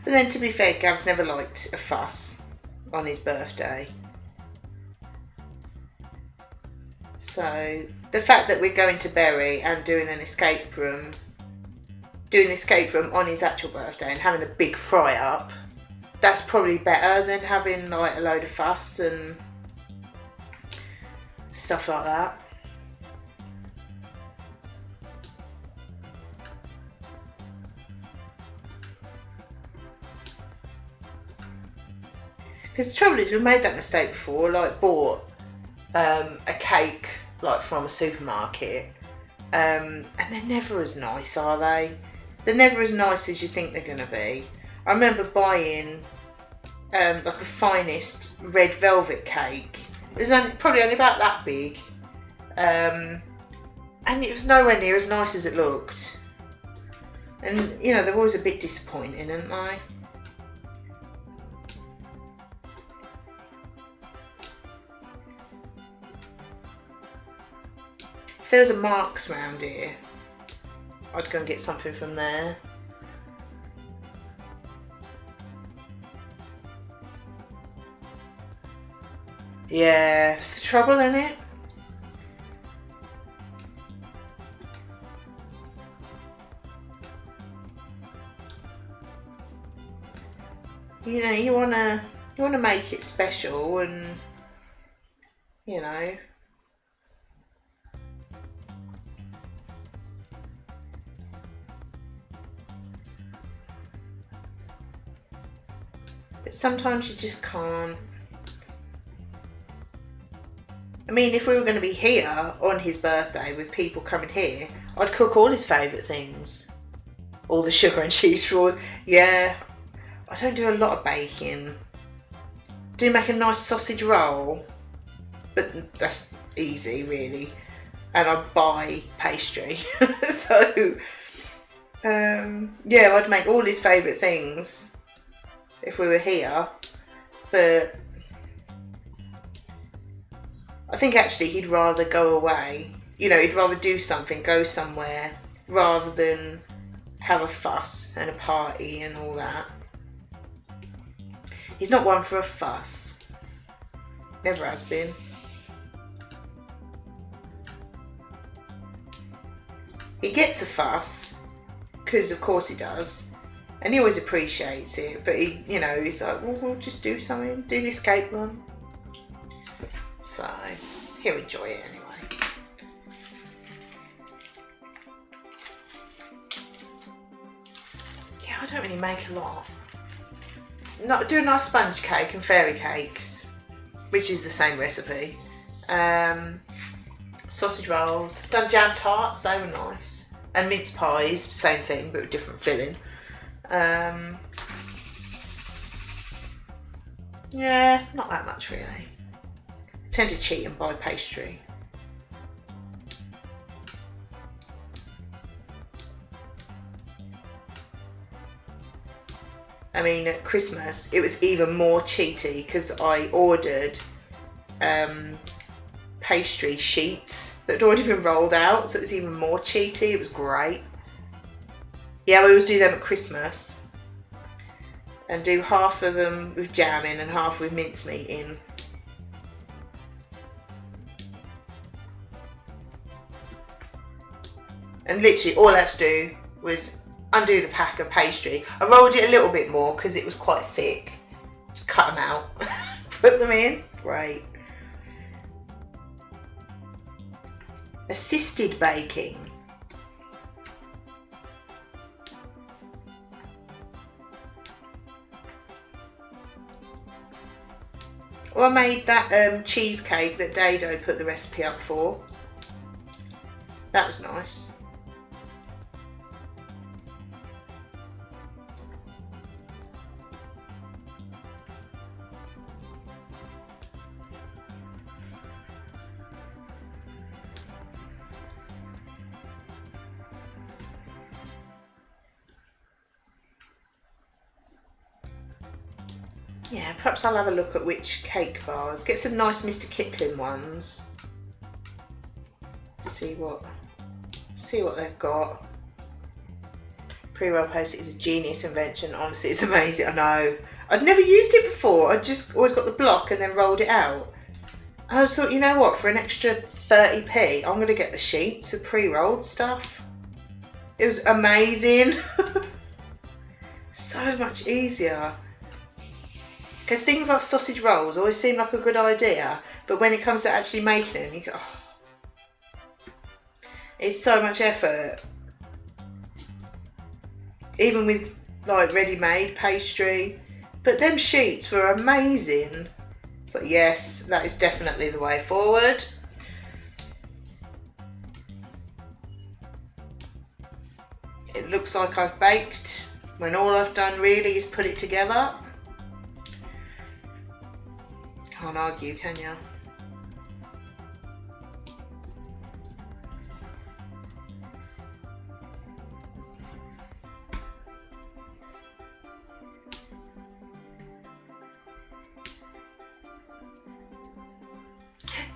But then to be fair, Gav's never liked a fuss on his birthday. So the fact that we're going to Bury and doing the escape room on his actual birthday and having a big fry up, that's probably better than having like a load of fuss and stuff like that. Because the trouble is, we've made that mistake before, like bought a cake like from a supermarket and they're never as nice, are they? They're never as nice as you think they're going to be. I remember buying like a Finest red velvet cake. It was probably only about that big and it was nowhere near as nice as it looked. And you know, they're always a bit disappointing, aren't they? If there was a Marks round here, I'd go and get something from there. Yeah, it's the trouble, isn't it? You know, you wanna make it special, and you know. But sometimes you just can't. I mean, if we were going to be here on his birthday with people coming here, I'd cook all his favourite things. All the sugar and cheese straws. Yeah, I don't do a lot of baking. Do make a nice sausage roll, but that's easy really. And I buy pastry. So, yeah, I'd make all his favourite things if we were here, but I think actually he'd rather go away. You know, he'd rather do something, go somewhere, rather than have a fuss and a party and all that. He's not one for a fuss. Never has been. He gets a fuss, because of course he does, and he always appreciates it, but he, you know, he's like, well, we'll just do something, do the escape room. So he'll enjoy it anyway. Yeah, I don't really make a lot. Do a nice sponge cake and fairy cakes, which is the same recipe. Sausage rolls. Done jam tarts, they were nice. And mince pies, same thing but with different filling. Yeah, not that much really. I tend to cheat and buy pastry. I mean, at Christmas, it was even more cheaty because I ordered pastry sheets that had already been rolled out, so it was even more cheaty. It was great. Yeah, we always do them at Christmas and do half of them with jam in and half with mincemeat in. And literally all I had to do was undo the pack of pastry. I rolled it a little bit more because it was quite thick. Just cut them out, put them in. Great. Assisted baking. Well, I made that cheesecake that Dado put the recipe up for. That was nice. Yeah, perhaps I'll have a look at which cake bars. Get some nice Mr. Kipling ones. See what they've got. Pre-roll post-it is a genius invention. Honestly, it's amazing. I know. I'd never used it before. I just always got the block and then rolled it out. And I just thought, you know what? For an extra 30p, I'm going to get the sheets of pre-rolled stuff. It was amazing. So much easier. Because things like sausage rolls always seem like a good idea, but when it comes to actually making them, you go, oh, it's so much effort. Even with like ready-made pastry, but them sheets were amazing. So yes, that is definitely the way forward. It looks like I've baked when all I've done really is put it together. Can't argue, can you?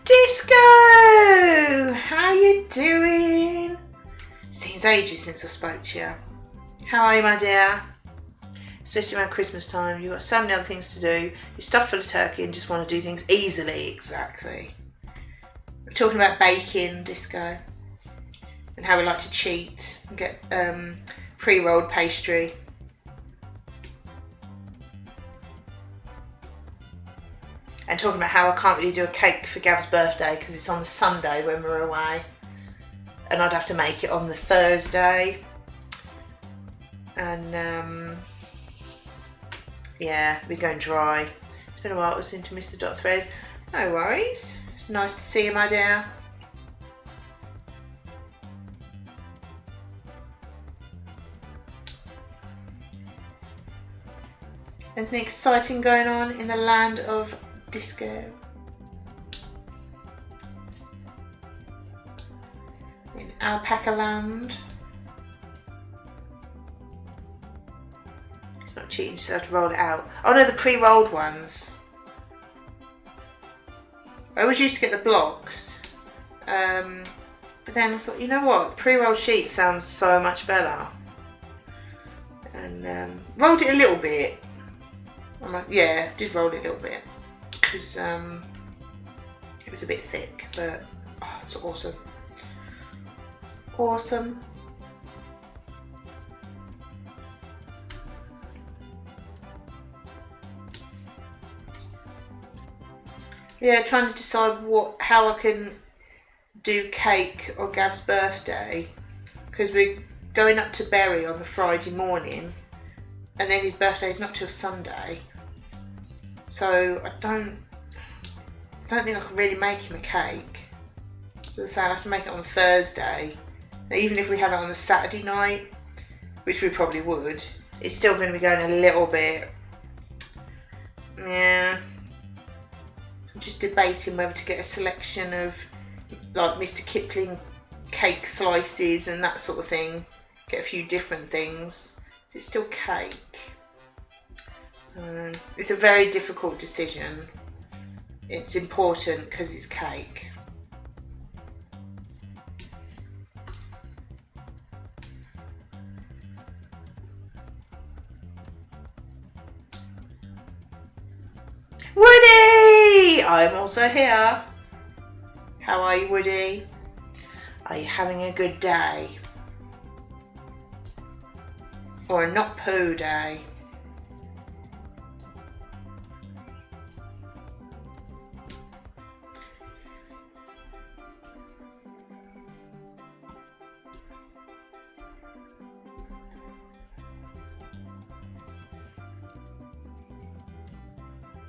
Disco! How you doing? Seems ages since I spoke to you. How are you, my dear? Especially around Christmas time, you've got so many other things to do. You're stuffed full of turkey and just want to do things easily. Exactly. We're talking about baking, Disco, and how we like to cheat and get pre-rolled pastry. And talking about how I can't really do a cake for Gav's birthday because it's on the Sunday when we're away. And I'd have to make it on the Thursday. And yeah, we're going dry. It's been a while since Mr. Dot Threads. No worries. It's nice to see you, my dear. Anything exciting going on in the land of disco? In alpaca land? It's not cheating, still have to roll it out. Oh no, the pre-rolled ones. I always used to get the blocks. But then I thought, you know what? Pre-rolled sheets sounds so much better. And rolled it a little bit. Yeah, did roll it a little bit. Because it was a bit thick, but oh, it's awesome. Awesome. Yeah, trying to decide how I can do cake on Gav's birthday, because we're going up to Bury on the Friday morning, and then his birthday is not till Sunday. So I don't think I can really make him a cake. As I say, I'll have to make it on Thursday. Now, even if we have it on the Saturday night, which we probably would, it's still going to be going a little bit. Yeah. So I'm just debating whether to get a selection of like Mr. Kipling cake slices and that sort of thing. Get a few different things. It's still cake. So it's a very difficult decision. It's important because it's cake. Woody! I'm also here. How are you, Woody? Are you having a good day? Or a not poo day?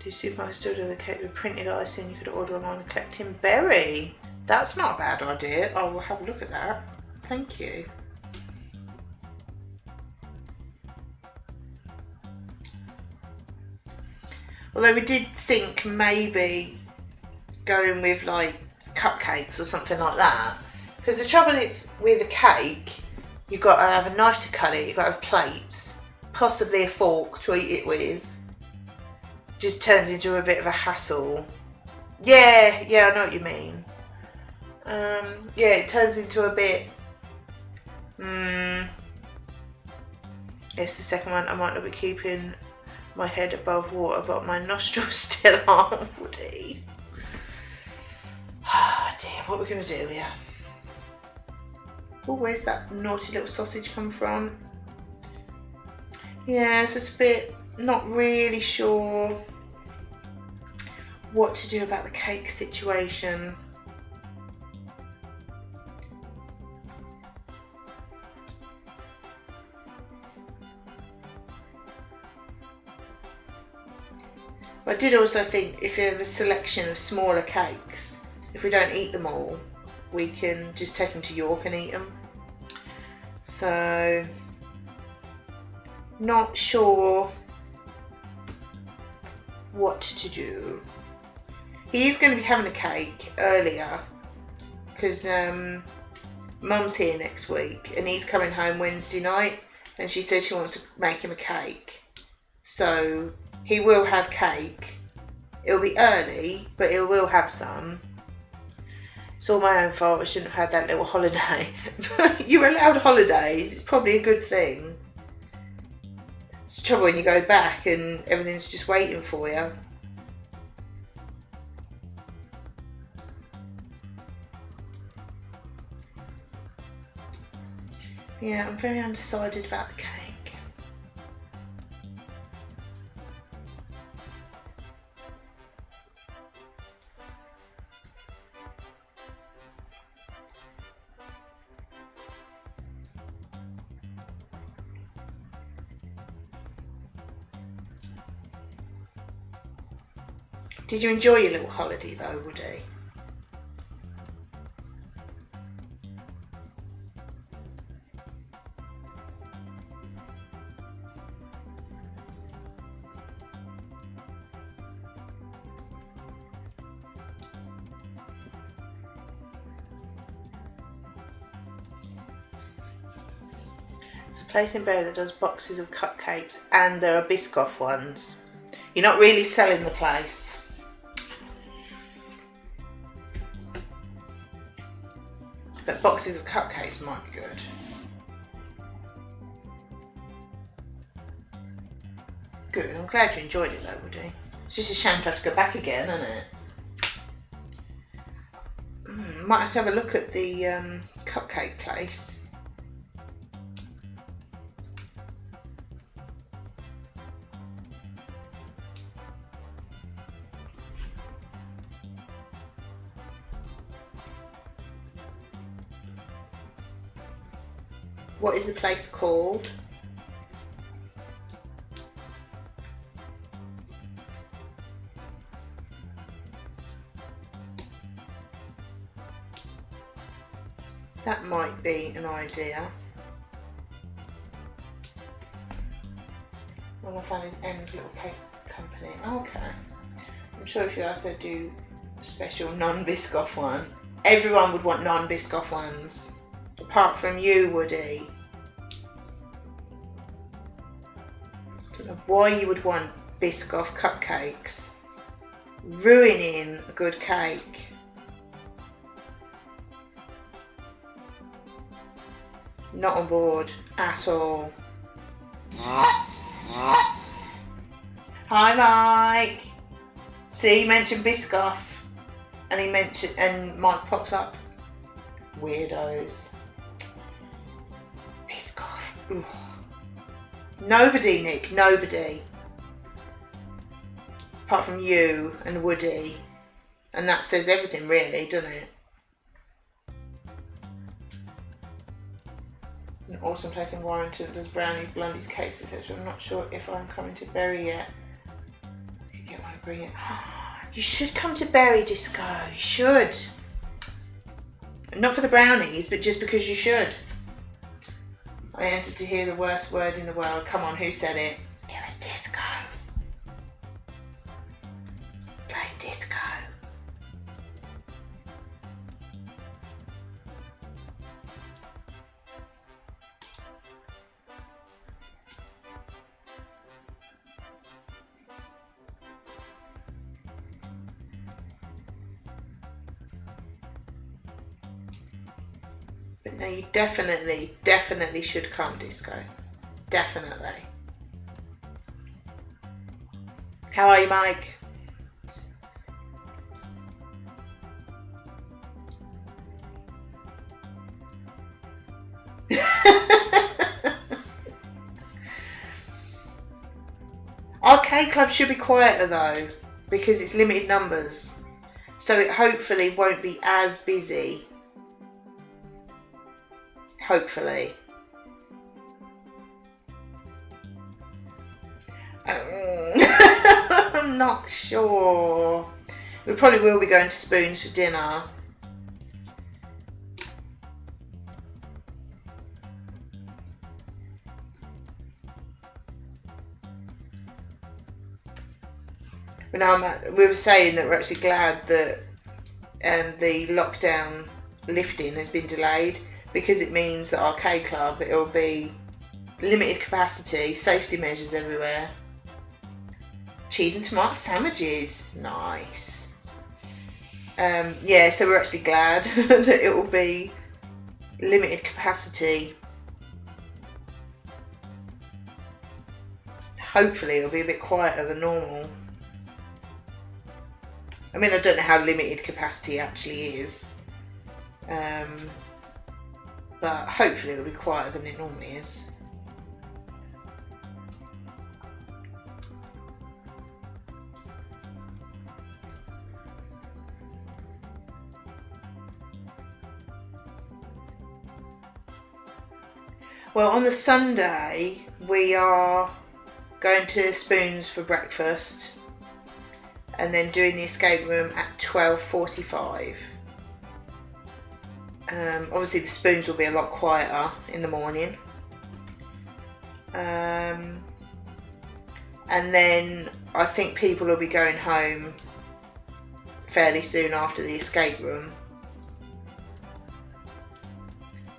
Do supermarkets still do the cake with printed icing? You could order online and collect in Bury. That's not a bad idea. I will have a look at that. Thank you. Although we did think maybe going with like cupcakes or something like that. Because the trouble is with a cake, you've got to have a knife to cut it, you've got to have plates, possibly a fork to eat it with. Just turns into a bit of a hassle. Yeah, I know what you mean. Yeah, it turns into a bit. Yes, the second one, I might not be keeping my head above water, but my nostrils still are, Woody. Oh dear, what are we going to do here? Oh, where's that naughty little sausage come from? Yes, it's a bit, not really sure what to do about the cake situation. I did also think if you have a selection of smaller cakes, if we don't eat them all, we can just take them to York and eat them. So, not sure what to do. He is going to be having a cake earlier because Mum's here next week and he's coming home Wednesday night and she said she wants to make him a cake. So he will have cake. It'll be early, but he will have some. It's all my own fault. I shouldn't have had that little holiday. You're allowed holidays. It's probably a good thing. It's the trouble when you go back and everything's just waiting for you. Yeah, I'm very undecided about the cake. Did you enjoy your little holiday though, Woody? It's a place in Bury that does boxes of cupcakes and there are Biscoff ones. You're not really selling the place. But boxes of cupcakes might be good. Good, I'm glad you enjoyed it though, Woody. It's just a shame to have to go back again, isn't it? Might have to have a look at the cupcake place. What is the place called? That might be an idea. Well, I found his M's Little Cake Company. Okay. I'm sure if you asked, they'd do a special non-Biscoff one. Everyone would want non-Biscoff ones. Apart from you, Woody. I don't know why you would want Biscoff cupcakes. Ruining a good cake. Not on board at all. Hi, Mike. See, he mentioned Biscoff, and Mike pops up. Weirdos. Biscoff. Ugh. Nobody, Nick. Nobody. Apart from you and Woody, and that says everything, really, doesn't it? An awesome place in Warrington that does brownies, blondies, cakes, etc. I'm not sure if I'm coming to Bury yet. I could get one and bring it. You should come to Bury, Disco. You should. Not for the brownies, but just because you should. I entered to hear the worst word in the world. Come on, who said it? It was Disco. Play Disco. But no, you definitely should come, Disco. Definitely. How are you, Mike? Arcade Club should be quieter though, because it's limited numbers. So it hopefully won't be as busy. Hopefully. I'm not sure. We probably will be going to Spoons for dinner. But now we were saying that we're actually glad that the lockdown lifting has been delayed, because it means that Arcade Club, it'll be limited capacity, safety measures everywhere. Cheese and tomato sandwiches, nice. Yeah, so we're actually glad that it will be limited capacity. Hopefully it'll be a bit quieter than normal. I mean, I don't know how limited capacity actually is. But hopefully it'll be quieter than it normally is. Well, on the Sunday, we are going to Spoons for breakfast and then doing the escape room at 12:45. Obviously the Spoons will be a lot quieter in the morning. And then I think people will be going home fairly soon after the escape room.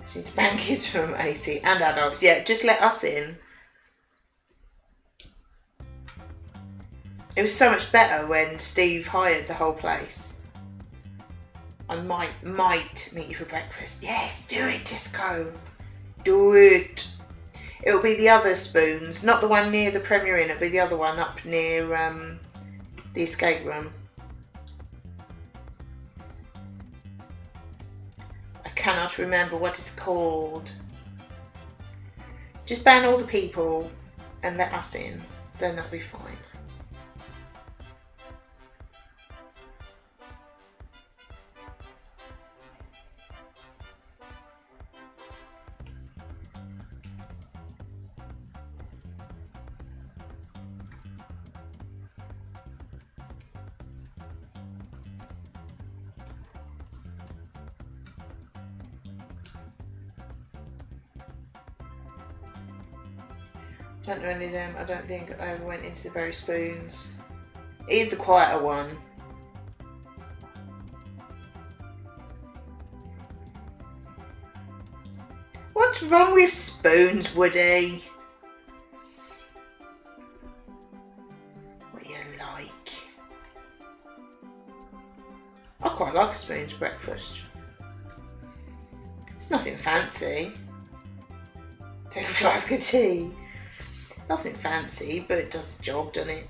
Just need to ban kids from AC and adults. Yeah, just let us in. It was so much better when Steve hired the whole place. I might meet you for breakfast. Yes, do it, Disco. Do it. It'll be the other Spoons, not the one near the Premier Inn. It'll be the other one up near the escape room. I cannot remember what it's called. Just ban all the people and let us in. Then that'll be fine. Don't know any of them. I don't think I ever went into the berry spoons. It is the quieter one. What's wrong with spoons, Woody? What you like? I quite like spoons breakfast. It's nothing fancy. Take a flask of tea. Nothing fancy, but it does the job, doesn't it?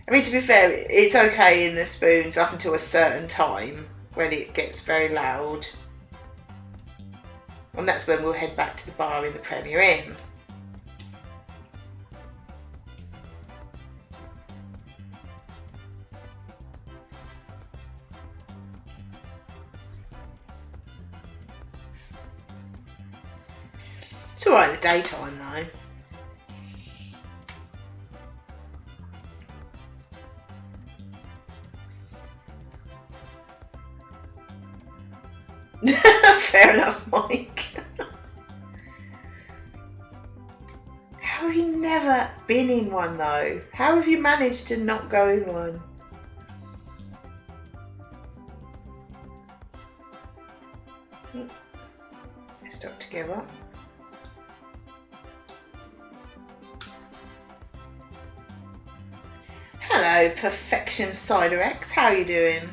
I mean, to be fair, it's okay in the spoons up until a certain time when it gets very loud. And that's when we'll head back to the bar in the Premier Inn. It's alright in the daytime though. Fair enough, Mike. How have you never been in one though? How have you managed to not go in one? Let's talk together. Hello, Perfection Cider X. How are you doing?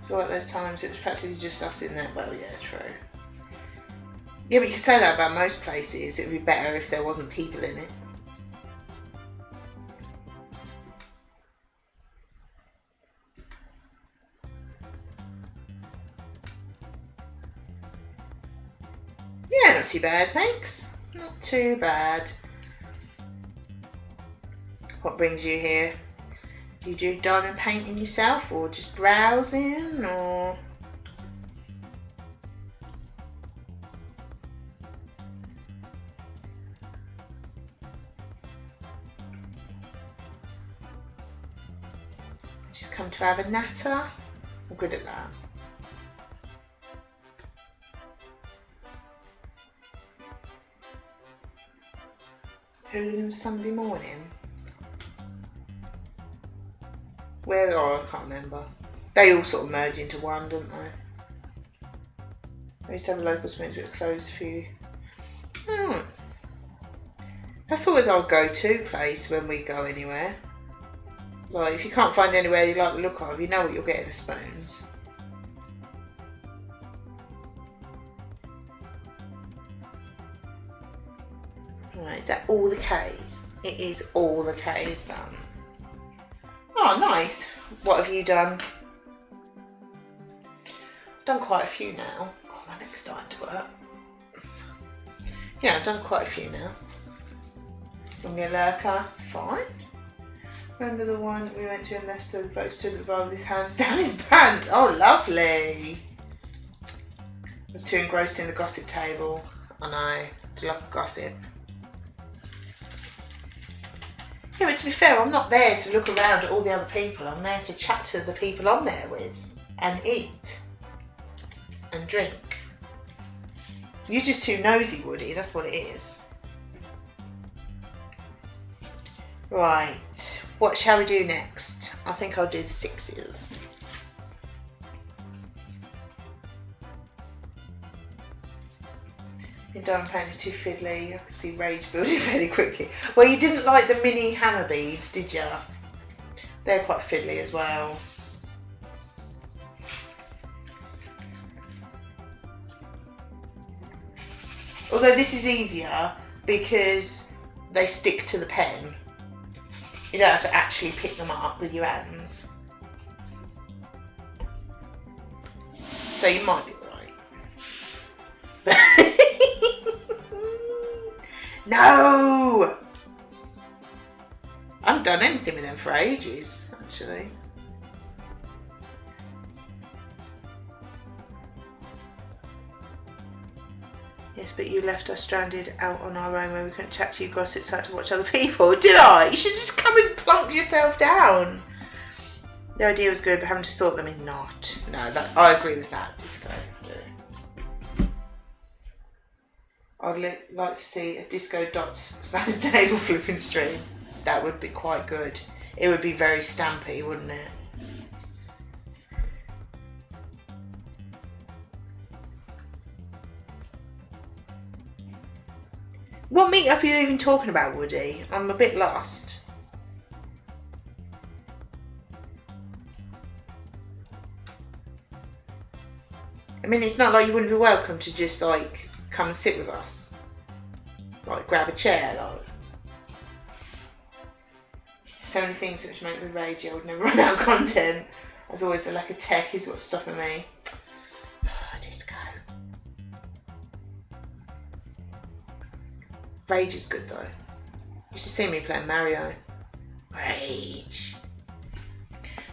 So at those times it was practically just us in there. Well, yeah, true. Yeah, but you can say that about most places. It would be better if there wasn't people in it. Yeah, not too bad, thanks. Not too bad. What brings you here? Do you do diamond painting yourself, or just browsing, or? Just come to have a natter? I'm good at that. Hooligan Sunday morning? Where, oh, I can't remember. They all sort of merge into one, don't they? I used to have a local spoons that closed a few. Oh. That's always our go-to place when we go anywhere. Like, if you can't find anywhere you like the look of, you know what you'll get in the spoons. Right, is that all the K's? It is all the K's done. Oh, nice. What have you done? I've done quite a few now. Oh, my neck's starting to work. Yeah, I've done quite a few now. Give me a lurker, it's fine. Remember the one we went to in Leicester, the bloke stood at the bar with his hands down his pants? Oh, lovely. I was too engrossed in the gossip table. I know, do like a gossip. Yeah, but to be fair, I'm not there to look around at all the other people. I'm there to chat to the people I'm there with and eat and drink. You're just too nosy, Woody. That's what it is. Right. What shall we do next? I think I'll do the sixes. Your diamond paint is too fiddly. I can see rage building fairly quickly. Well, you didn't like the mini hammer beads, did you? They're quite fiddly as well. Although this is easier because they stick to the pen. You don't have to actually pick them up with your hands. So you might be right. No! I haven't done anything with them for ages, actually. Yes, but you left us stranded out on our own when we couldn't chat to you gossips, had to watch other people. Did I? You should just come and plonk yourself down. The idea was good, but having to sort them is not. No, I agree with that. Disco. I'd like to see a Disco Dots standard table flipping stream. That would be quite good. It would be very stampy, wouldn't it? What meetup are you even talking about, Woody? I'm a bit lost. I mean, it's not like you wouldn't be welcome to just like come and sit with us. Like grab a chair, like. So many things which make me rage. I would never run out of content. As always, the lack of tech is what's stopping me. Disco. Rage is good though. You should see me playing Mario. Rage.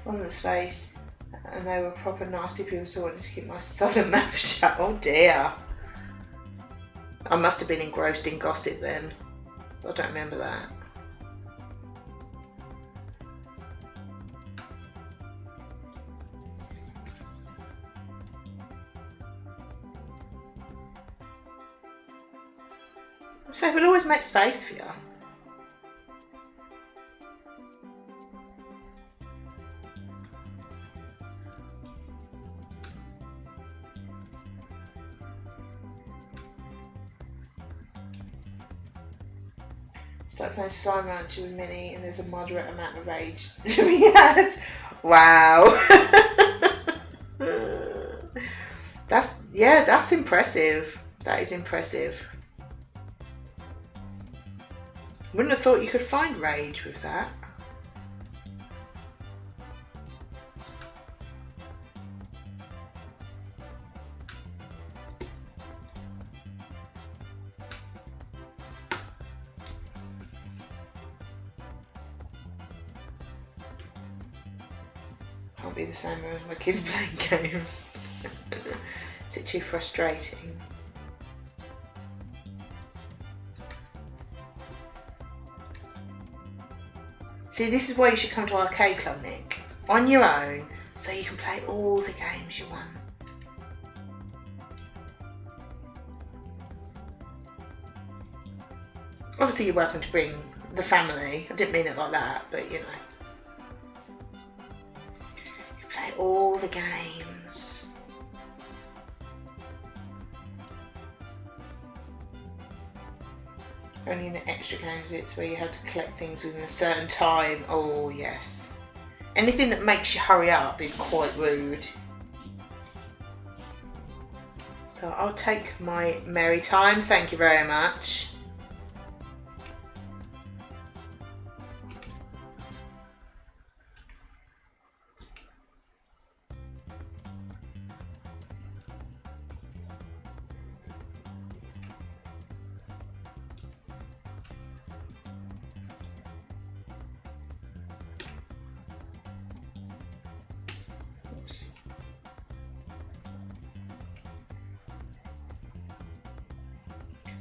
On the space. And they were proper nasty people, so I wanted to keep my southern mouth shut. Oh dear. I must have been engrossed in gossip then. I don't remember that. So we'll always make space for you. Start playing Slime Rancher with Minnie and there's a moderate amount of rage to be had. Wow. That's impressive. That is impressive. Wouldn't have thought you could find rage with that. Can't be the same as my kids playing games. Is it too frustrating? See, this is why you should come to Arcade Club, Nick. On your own, so you can play all the games you want. Obviously, you're welcome to bring the family. I didn't mean it like that, but you know. You play all the games. Only in the extra games bits where you have to collect things within a certain time. Oh yes. Anything that makes you hurry up is quite rude. So I'll take my merry time. Thank you very much.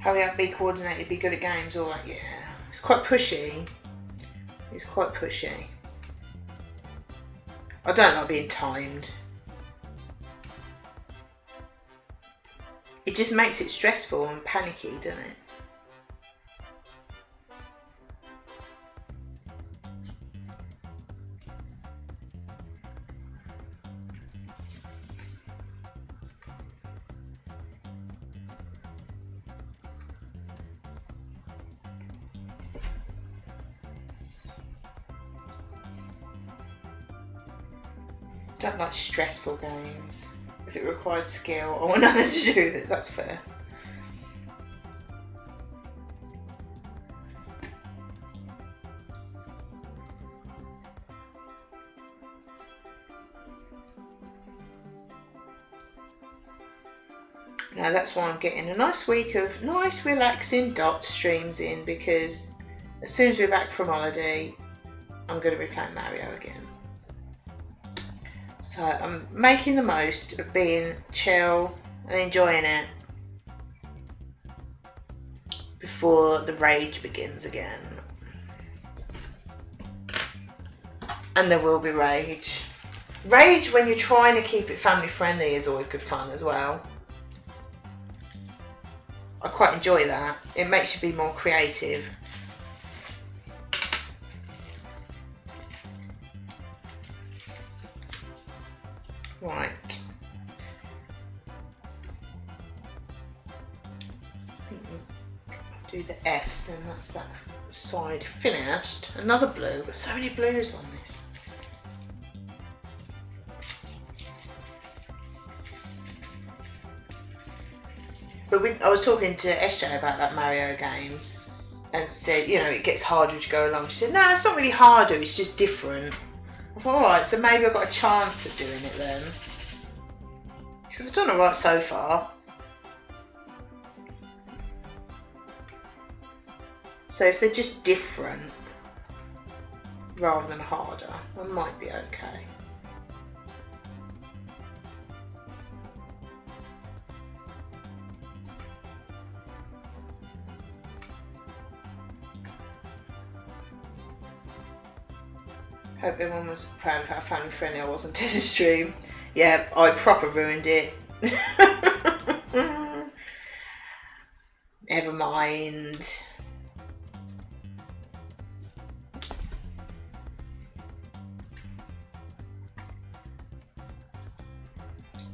Hurry up, be coordinated, be good at games, all that, yeah. It's quite pushy. It's quite pushy. I don't like being timed. It just makes it stressful and panicky, doesn't it? I don't like stressful games. If it requires skill, I want nothing to do with it, that's fair. Now that's why I'm getting a nice week of nice relaxing dot streams in, because as soon as we're back from holiday, I'm going to be playing Mario again. So I'm making the most of being chill and enjoying it. before the rage begins again. And there will be rage. Rage when you're trying to keep it family friendly is always good fun as well. I quite enjoy that. It makes you be more creative. Right. Do the F's, then that's that side finished. Another blue, but so many blues on this. But I was talking to SJ about that Mario game and said, you know, it gets harder as you go along. She said, no, it's not really harder, it's just different. I thought, alright, so maybe I've got a chance of doing it then. Because I've done alright so far. So if they're just different rather than harder, I might be okay. Hope everyone was proud of how family friendly I was on Tessa's stream. Yeah, I proper ruined it. Never mind.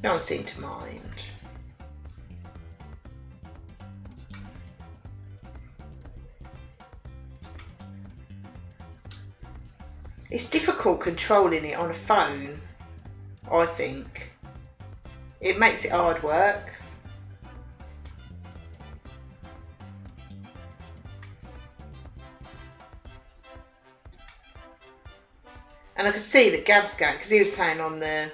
No one seemed to mind. It's difficult controlling it on a phone, I think. It makes it hard work. And I could see that Gav's game, because he was playing on the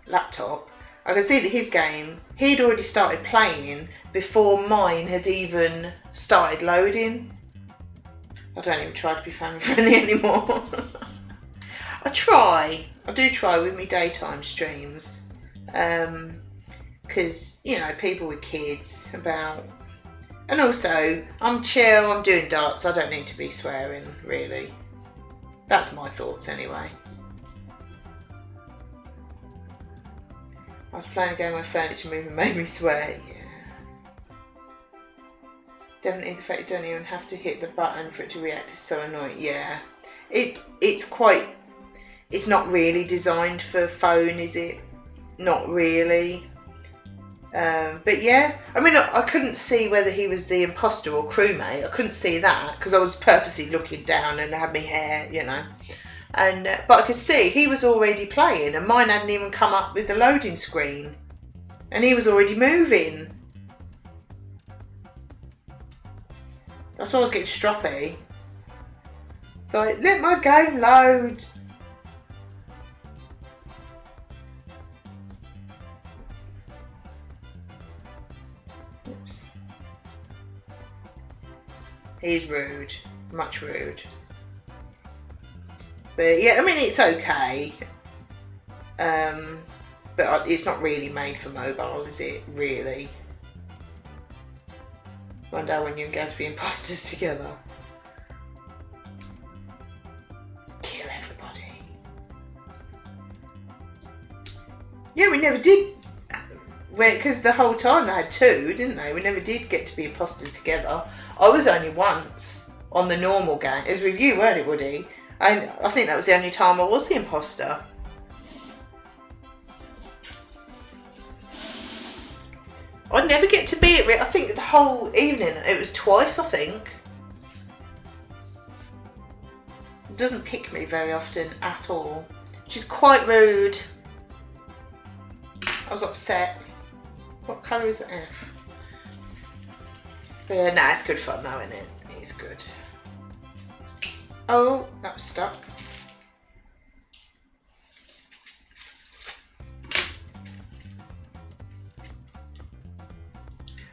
laptop, I could see that his game, he'd already started playing before mine had even started loading. I don't even try to be family friendly anymore. I do try with my daytime streams. Because, you know, people with kids about... And also, I'm chill, I'm doing darts, I don't need to be swearing, really. That's my thoughts anyway. I was playing a game where furniture moving made me swear. Yeah. Definitely the fact you don't even have to hit the button for it to react is so annoying. Yeah. It's not really designed for phone, is it? Not really. But yeah, I mean, I couldn't see whether he was the imposter or crewmate. I couldn't see that because I was purposely looking down and had my hair, you know. And but I could see he was already playing and mine hadn't even come up with the loading screen. And he was already moving. That's why I was getting stroppy. So like, let my game load. Oops. He's rude. Much rude. But yeah, I mean, it's okay. But it's not really made for mobile, is it? Really? One day when you're going to be imposters together. Kill everybody. Yeah, we never did. Because the whole time they had two, didn't they? We never did get to be imposters together. I was only once on the normal game. It was with you, weren't it, Woody? I think that was the only time I was the imposter. I'd never get to be it. I think the whole evening, it was twice, I think. It doesn't pick me very often at all. Which is quite rude. I was upset. What colour is the F? But yeah, nah, it's good fun though, isn't it? It's good. Oh, that was stuck.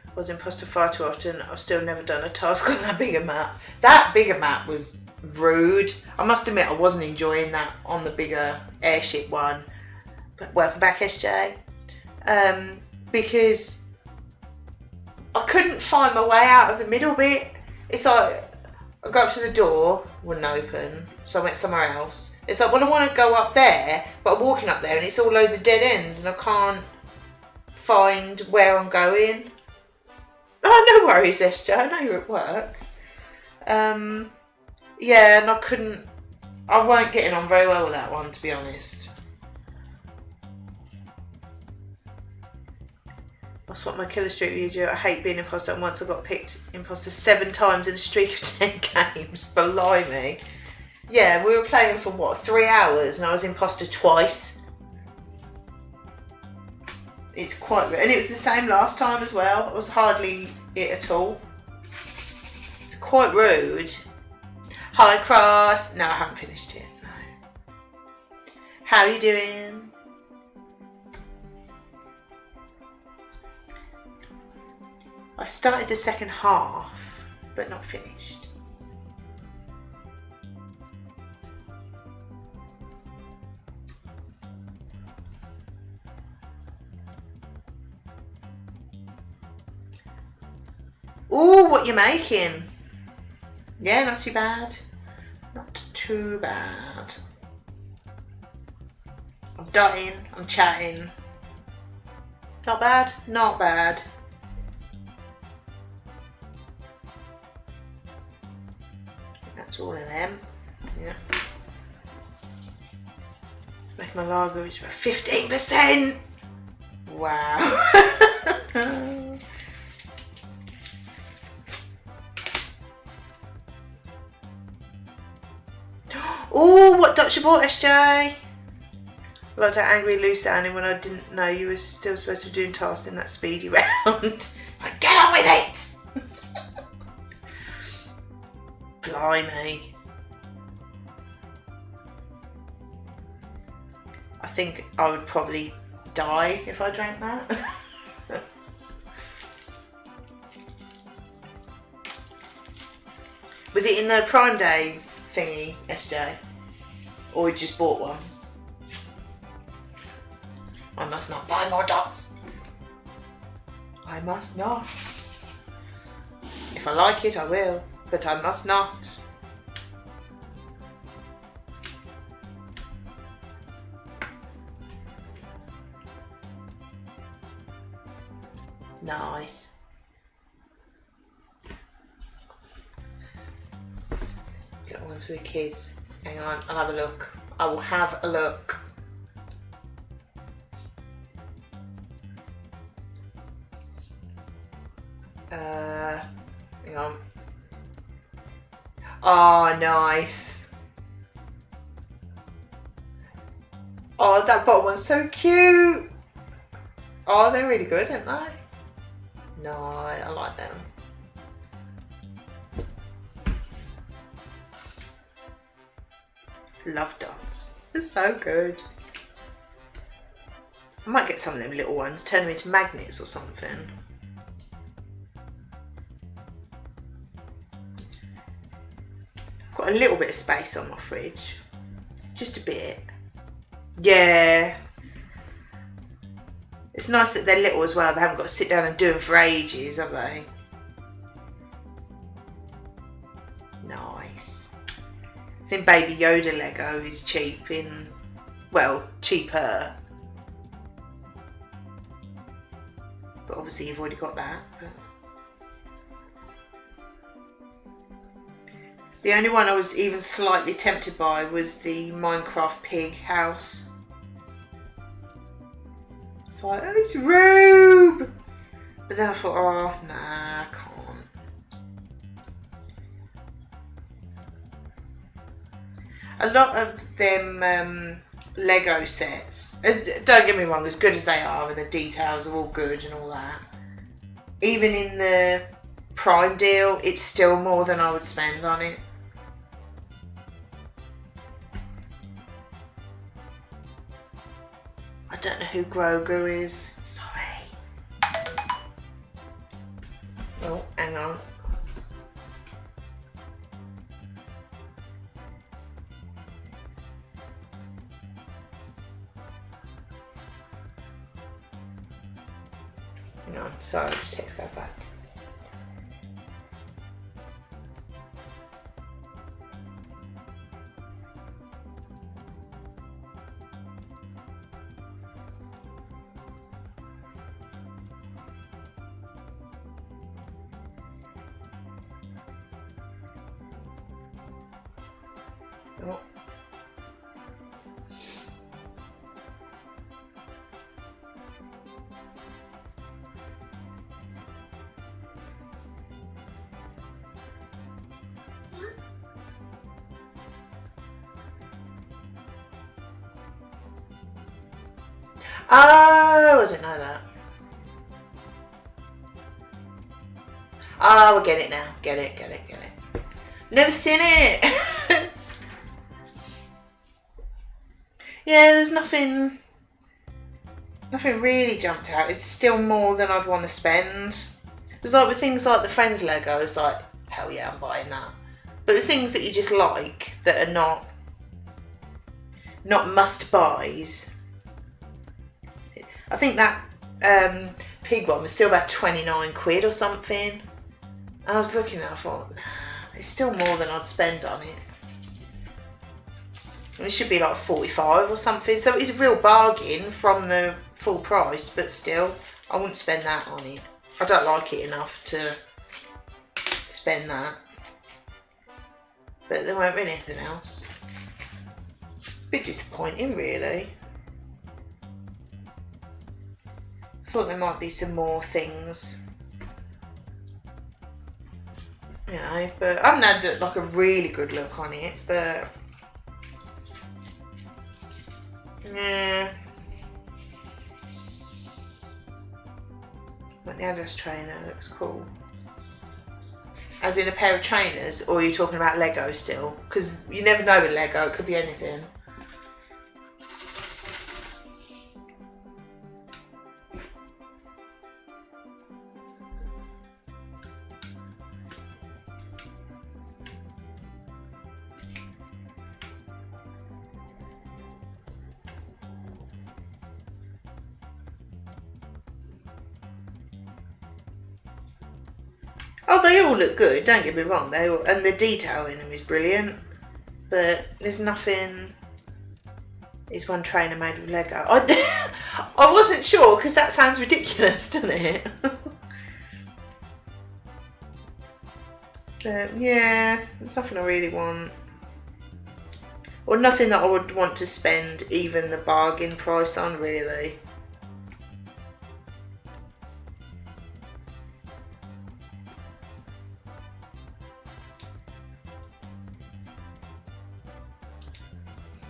I was imposter far too often. I've still never done a task on that bigger map. That bigger map was rude. I must admit I wasn't enjoying that on the bigger airship one. But welcome back, SJ. Because I couldn't find my way out of the middle bit. It's like, I go up to the door, wouldn't open, so I went somewhere else. It's like, well, I want to go up there, but I'm walking up there and it's all loads of dead ends and I can't find where I'm going. Oh, no worries, SJ, I know you're at work. Yeah, and I weren't getting on very well with that one, to be honest. That's what my killer streak video. I hate being imposter, and once I got picked imposter 7 times in a streak of 10 games. Blimey. Yeah, we were playing for what, 3 hours, and I was imposter twice. It's quite rude. And it was the same last time as well. It was hardly it at all. It's quite rude. Hi, Cross. No, I haven't finished it. No. How are you doing? I've started the second half, but not finished. Ooh, what you making? Yeah, not too bad. Not too bad. I'm dotting, I'm chatting. Not bad, not bad. That's all of them. Yeah. Make my lager is 15%. Wow. Oh, what Dutch you bought, SJ? I liked how angry Lou sounding when I didn't know you were still supposed to be doing tasks in that speedy round. Like, get on with it! Blimey. I think I would probably die if I drank that. Was it in the Prime Day thingy, SJ? Or you just bought one? I must not buy more dots. I must not. If I like it, I will, but I must not. Nice. Get one for the kids. Hang on, I'll have a look. I will have a look. Hang on. Oh, nice. Oh, that bottom one's so cute. Oh, they're really good, aren't they? No, I like them. Love dots. They're so good. I might get some of them little ones, turn them into magnets or something. Got a little bit of space on my fridge. Just a bit. Yeah. It's nice that they're little as well. They haven't got to sit down and do them for ages, have they? Nice. It's in Baby Yoda Lego is cheap in, well, cheaper. But obviously you've already got that. But the only one I was even slightly tempted by was the Minecraft pig house. It's like, oh, it's Rube! But then I thought, oh, nah, I can't. A lot of them Lego sets, don't get me wrong, as good as they are and the details are all good and all that, even in the Prime deal, it's still more than I would spend on it. I don't know who Grogu is. Sorry. Oh, hang on. Hang on. Sorry, this text go back. Oh. Oh, I didn't know that. Oh, I get it now. Get it. Never seen it. Yeah, there's nothing really jumped out. It's still more than I'd want to spend. It's like with things like the Friends Lego, it's like, hell yeah, I'm buying that. But the things that you just like, that are not must buys. I think that pig one was still about 29 quid or something. And I was looking at it, I thought, nah, it's still more than I'd spend on it. And it should be like 45 or something. So it's a real bargain from the full price, but still, I wouldn't spend that on it. I don't like it enough to spend that. But there won't be anything else. A bit disappointing, really. Thought there might be some more things. You know, but I haven't had like a really good look on it, but yeah. But the Adidas trainer looks cool. As in a pair of trainers, or are you talking about Lego still? Because you never know with Lego, it could be anything. Oh, they all look good, don't get me wrong, and the detail in them is brilliant, but there's nothing. Is one trainer made with Lego? I wasn't sure, because that sounds ridiculous, doesn't it? But yeah, there's nothing I really want. Or nothing that I would want to spend even the bargain price on, really.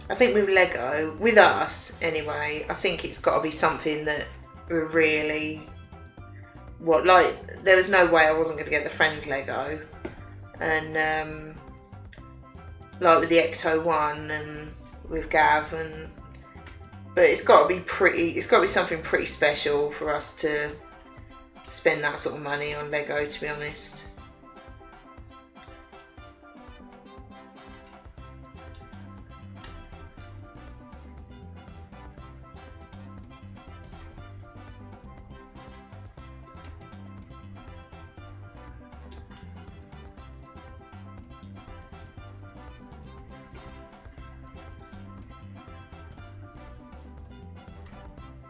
I think with Lego, with us anyway, I think it's got to be something that we're really, there was no way I wasn't going to get the Friends Lego, and like with the Ecto one and with Gav, but it's got to be something pretty special for us to spend that sort of money on Lego, to be honest.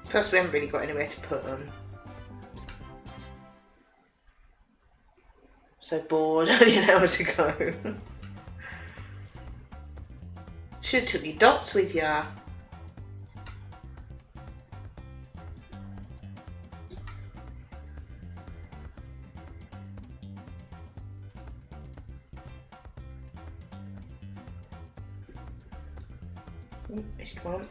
Plus, we haven't really got anywhere to put them. So bored, I didn't know where to go. Should have took your dots with ya. Missed one.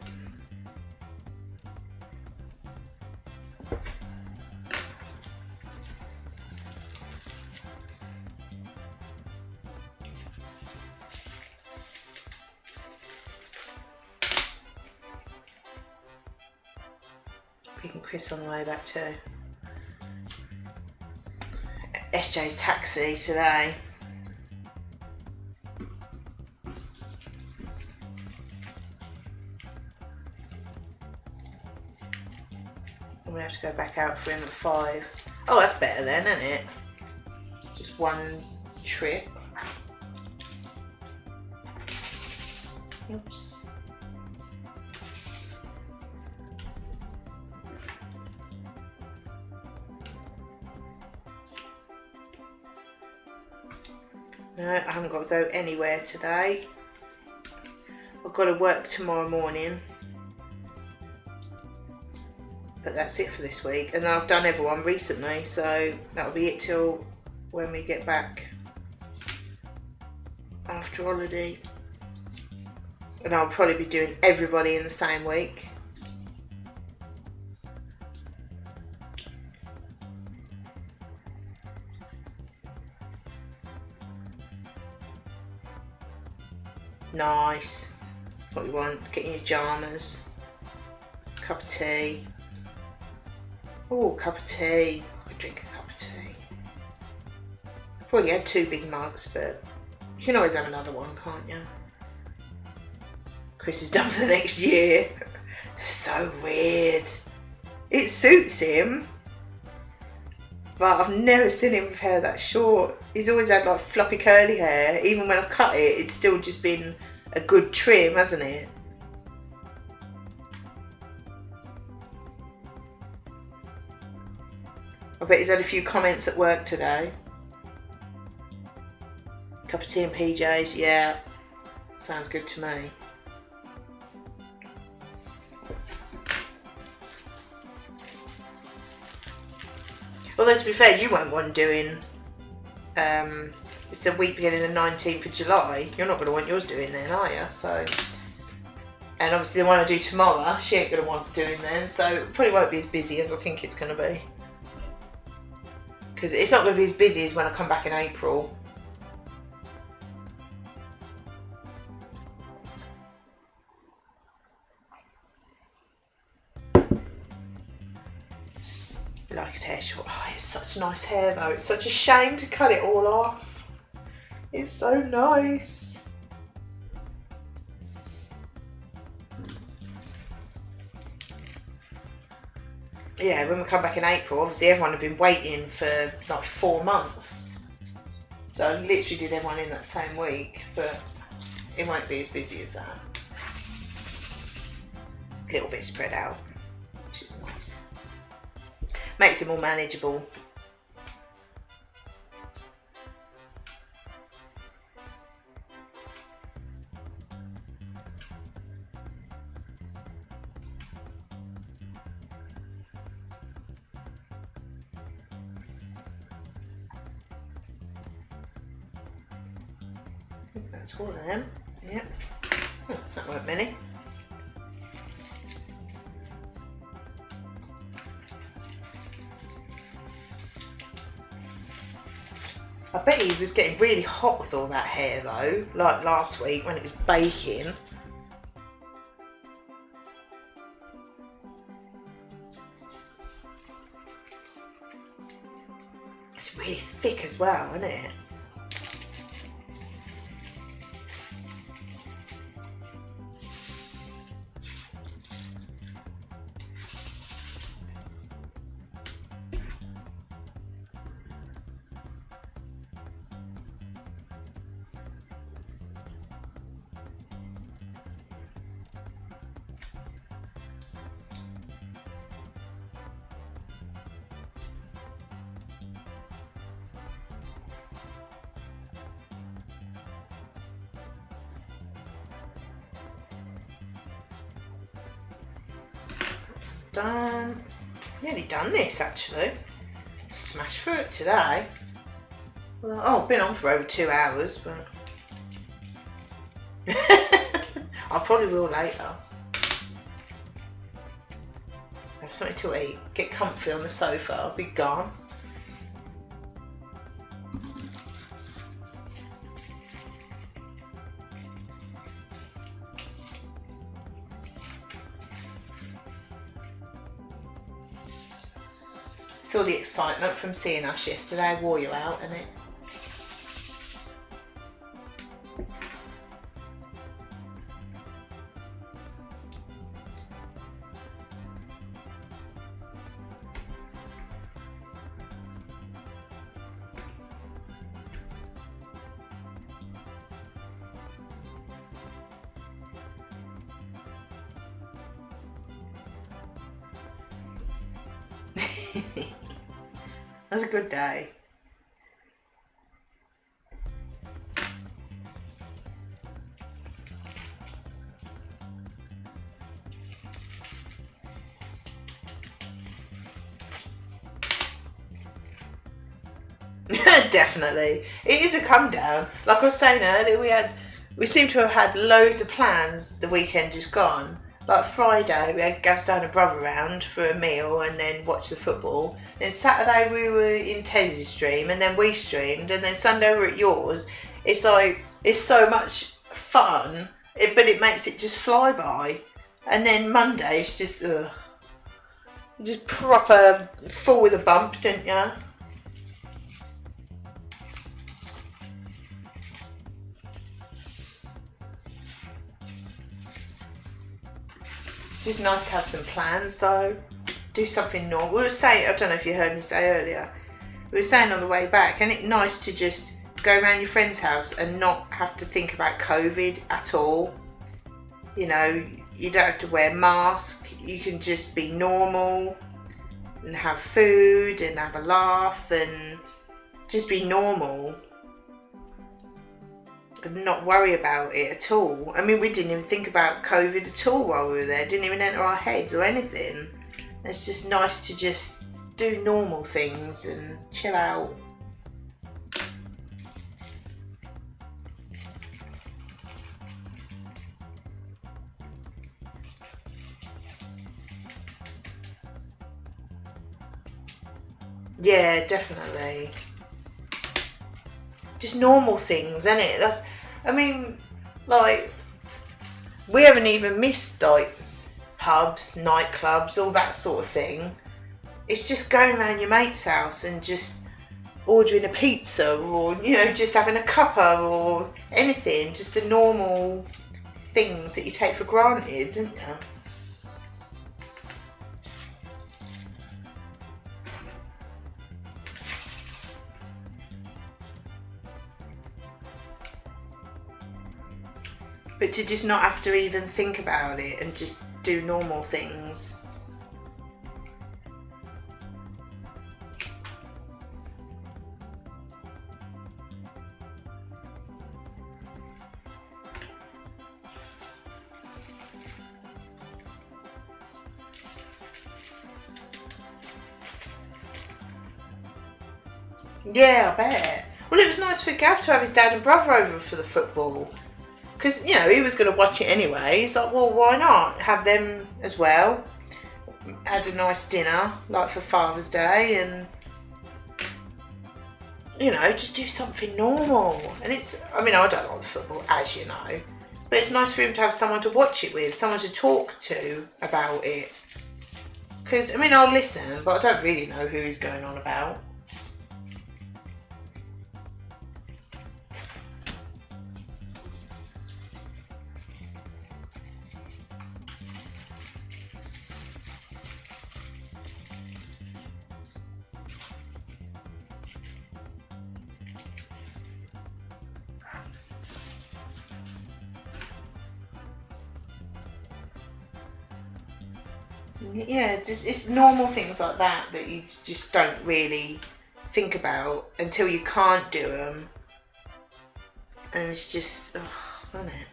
Picking Chris on the way back too. SJ's taxi today. I'm gonna have to go back out for him at 5. Oh, that's better then, isn't it? Just one trip. Oops. No, I haven't got to go anywhere today. I've got to work tomorrow morning. But that's it for this week. And I've done everyone recently, so that'll be it till when we get back after holiday. And I'll probably be doing everybody in the same week. Nice. What you want? Get in your pyjamas. Cup of tea. Oh, cup of tea. I could drink a cup of tea. I've already had 2 big mugs, but you can always have another one, can't you? Chris is done for the next year. So weird. It suits him, but I've never seen him with hair that short. He's always had like floppy curly hair. Even when I've cut it, it's still just been a good trim, hasn't it? I bet he's had a few comments at work today. Cup of tea and PJs, yeah. Sounds good to me. Although to be fair, you won't want doing, it's the week beginning the 19th of July. You're not going to want yours doing then, are you? So, and obviously the one I do tomorrow, she ain't going to want doing then. So it probably won't be as busy as I think it's going to be. Because it's not going to be as busy as when I come back in April. Like his hair short. Oh, it's such nice hair though. It's such a shame to cut it all off. It's so nice. Yeah, when we come back in April, obviously everyone had been waiting for like 4 months. So I literally did everyone in that same week, but it won't be as busy as that. A little bit spread out, which is nice. Makes it more manageable. That's all of them. Yep. That weren't many. I bet he was getting really hot with all that hair though, like last week when it was baking. It's really thick as well, isn't it? Done. Nearly done this actually. Smashed through it today. Well, oh, been on for over 2 hours, but I probably will later. Have something to eat. Get comfy on the sofa. I'll be gone. Saw the excitement from seeing us yesterday. Wore you out, innit? It was a good day. Definitely. It is a come down. Like I was saying earlier, we seem to have had loads of plans the weekend just gone. Like Friday, we had Gav's dad and brother round for a meal and then watch the football. Then Saturday we were in Tez's stream and then we streamed. And then Sunday we're at yours. It's like, it's so much fun, but it makes it just fly by. And then Monday it's just, just proper full with a bump, didn't you? It's just nice to have some plans though. Do something normal. We were saying, I don't know if you heard me say earlier, we were saying on the way back, and it's nice to just go around your friend's house and not have to think about COVID at all. You know, you don't have to wear a mask. You can just be normal and have food and have a laugh and just be normal. And not worry about it at all. I mean, we didn't even think about COVID at all while we were there. It didn't even enter our heads or anything. It's just nice to just do normal things and chill out. Yeah, definitely. Just normal things, isn't it? That's, I mean, like, we haven't even missed, like, pubs, nightclubs, all that sort of thing. It's just going around your mate's house and just ordering a pizza or, you know, just having a cuppa or anything. Just the normal things that you take for granted, don't you? But to just not have to even think about it and just do normal things. Yeah, I bet. Well, it was nice for Gav to have his dad and brother over for the football. Because, you know, he was going to watch it anyway. He's like, well, why not have them as well? Had a nice dinner, like for Father's Day, and, you know, just do something normal. And it's, I mean, I don't like the football, as you know, but it's nice for him to have someone to watch it with, someone to talk to about it. Because, I mean, I'll listen, but I don't really know who he's going on about. Yeah, just it's normal things like that that you just don't really think about until you can't do them, and it's just, isn't it?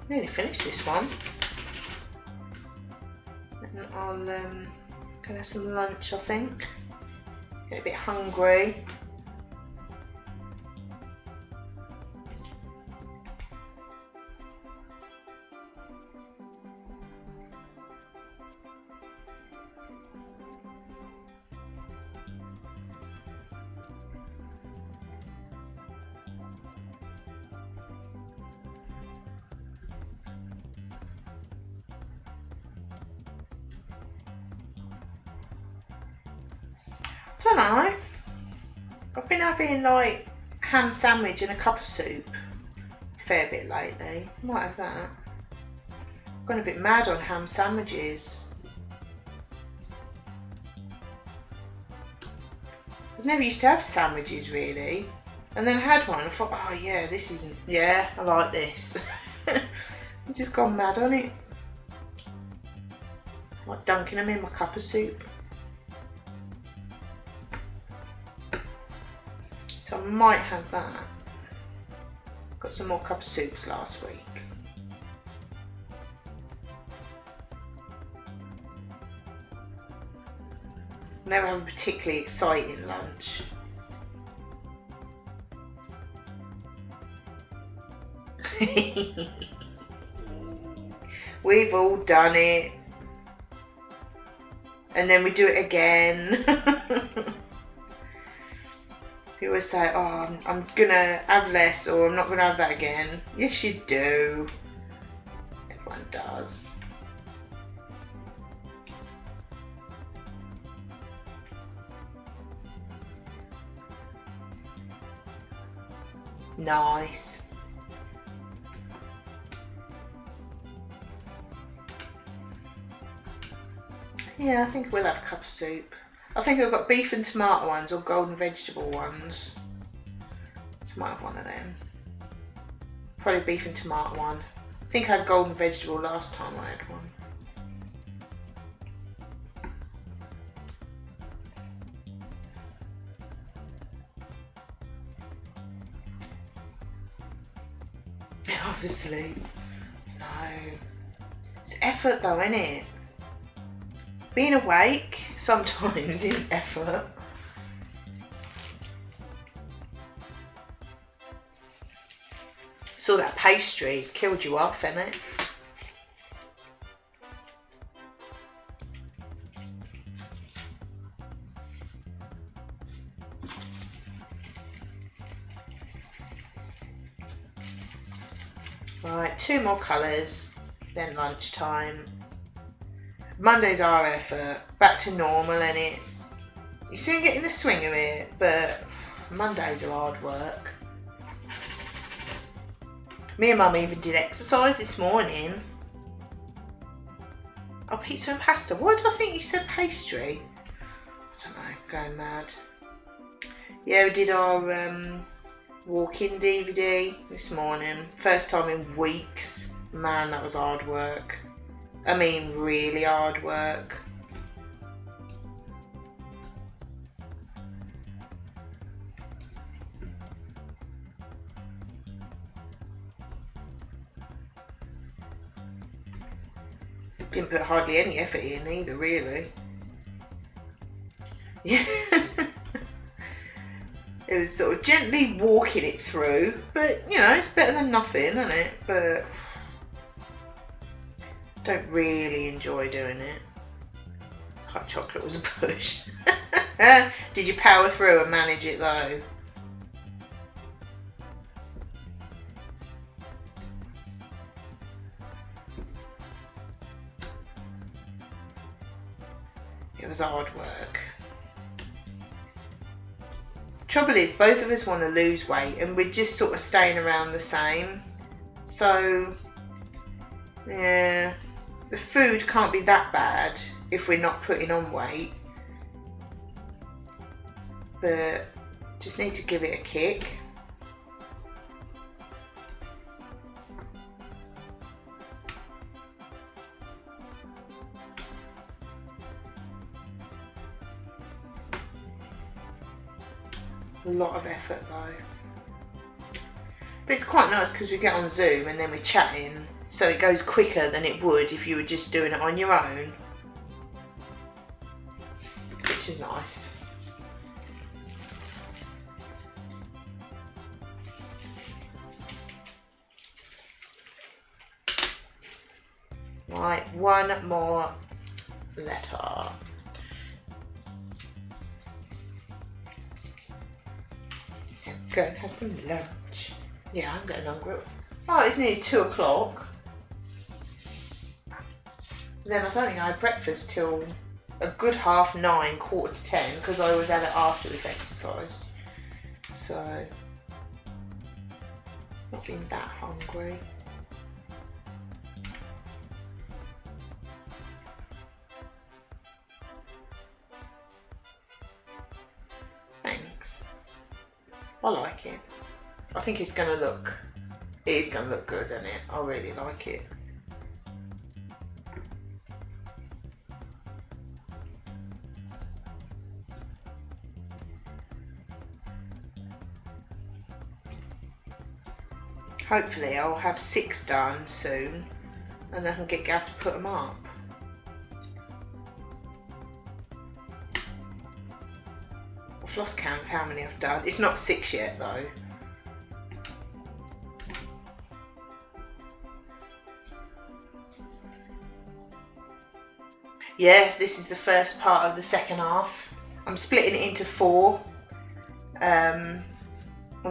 Nearly finished this one. And I'll go have some lunch, I think. Get a bit hungry. I don't know. I've been having like ham sandwich and a cup of soup a fair bit lately. Might have that. I've gone a bit mad on ham sandwiches. I never used to have sandwiches really. And then I had one and I thought, oh yeah, this isn't, yeah, I like this. I've just gone mad on it. Like dunking them in my cup of soup. might have that. Got some more cup of soups last week. Never have a particularly exciting lunch. We've all done it. And then we do it again. You always say, oh, I'm gonna have less, or I'm not gonna have that again. Yes, you do. Everyone does. Nice. Yeah, I think we'll have a cup of soup. I think I've got beef and tomato ones or golden vegetable ones. So I might have one of them. Probably beef and tomato one. I think I had golden vegetable last time I had one. Obviously. No. It's effort though, isn't it? Being awake sometimes is effort. So that pastry's killed you off, hasn't it? Right, 2 more colours, then lunchtime. Mondays are effort, back to normal, innit? You soon get in the swing of it, but Mondays are hard work. Me and Mum even did exercise this morning. Oh, pizza and pasta. Why did I think you said pastry? I don't know, going mad. Yeah, we did our walk-in DVD this morning. First time in weeks. Man, that was hard work. I mean, really hard work. Didn't put hardly any effort in either, really. Yeah. It was sort of gently walking it through, but you know, it's better than nothing, isn't it? But don't really enjoy doing it. Hot chocolate was a push. Did you power through and manage it though? It was hard work. Trouble is, both of us want to lose weight and we're just sort of staying around the same. So, yeah, the food can't be that bad if we're not putting on weight. But just need to give it a kick. A lot of effort though. But it's quite nice because we get on Zoom and then we're chatting, so it goes quicker than it would if you were just doing it on your own. Which is nice. Right, one more letter. Go and have some lunch. Yeah, I'm getting hungry. Oh, it's nearly 2 o'clock. Then I don't think I had breakfast till a good 9:30, 9:45, because I always have it after we've exercised. So, not being that hungry. Thanks. I like it. I think it is going to look good, isn't it? I really like it. hopefully I'll have 6 done soon and then I can get Gav to put them up. I've lost count of how many I've done. It's not 6 yet though. Yeah, this is the first part of the second half. I'm splitting it into 4. And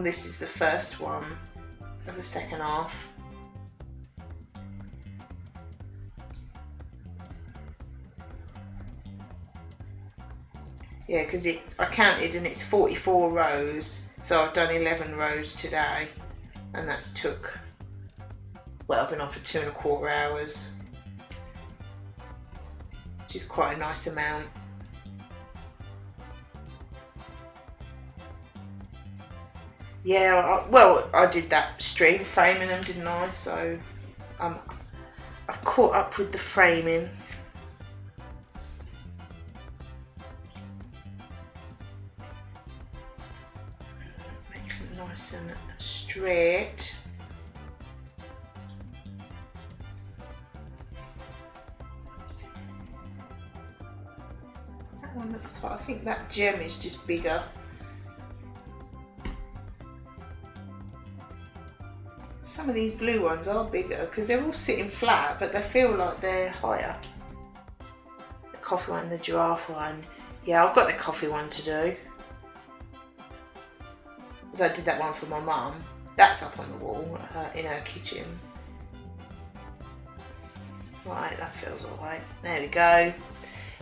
this is the first one of the second half. Yeah, because I counted and it's 44 rows, so I've done 11 rows today, and that's took, well, I've been on for 2¼ hours, which is quite a nice amount. Yeah, well, I did that stream framing them, didn't I? So I caught up with the framing. Make them nice and straight. That one looks like, I think that gem is just bigger. Some of these blue ones are bigger because they're all sitting flat, but they feel like they're higher. The coffee one, the giraffe one. Yeah, I've got the coffee one to do. Because I did that one for my mum. That's up on the wall in her kitchen. Right, that feels alright. There we go.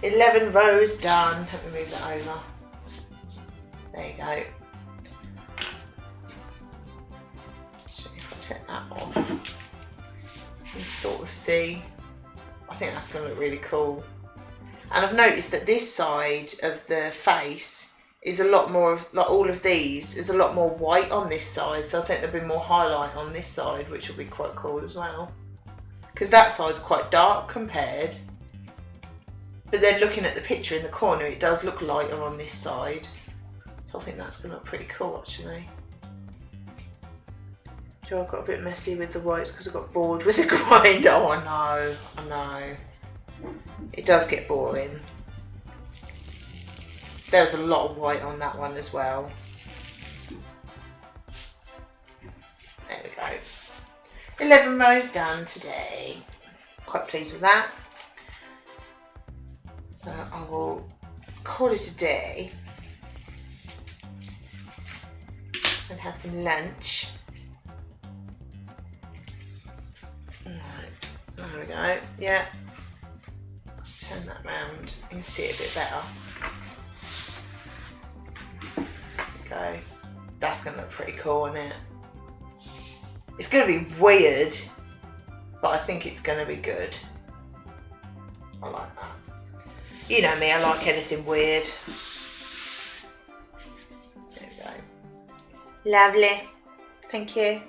11 rows done. Let me move that over. There you go. Take that off and sort of see. I think that's going to look really cool. And I've noticed that this side of the face is a lot more of, like all of these, is a lot more white on this side, so I think there'll be more highlight on this side, which will be quite cool as well, because that side's quite dark compared, but then looking at the picture in the corner it does look lighter on this side, so I think that's going to look pretty cool actually. I got a bit messy with the whites because I got bored with the grind. Oh, I know. It does get boring. There was a lot of white on that one as well. There we go. 11 rows done today. Quite pleased with that. So I will call it a day and have some lunch. There we go, yeah. Turn that round, you can see it a bit better. There we go. That's going to look pretty cool, isn't it? It's going to be weird, but I think it's going to be good. I like that. You know me, I like anything weird. There we go. Lovely. Thank you.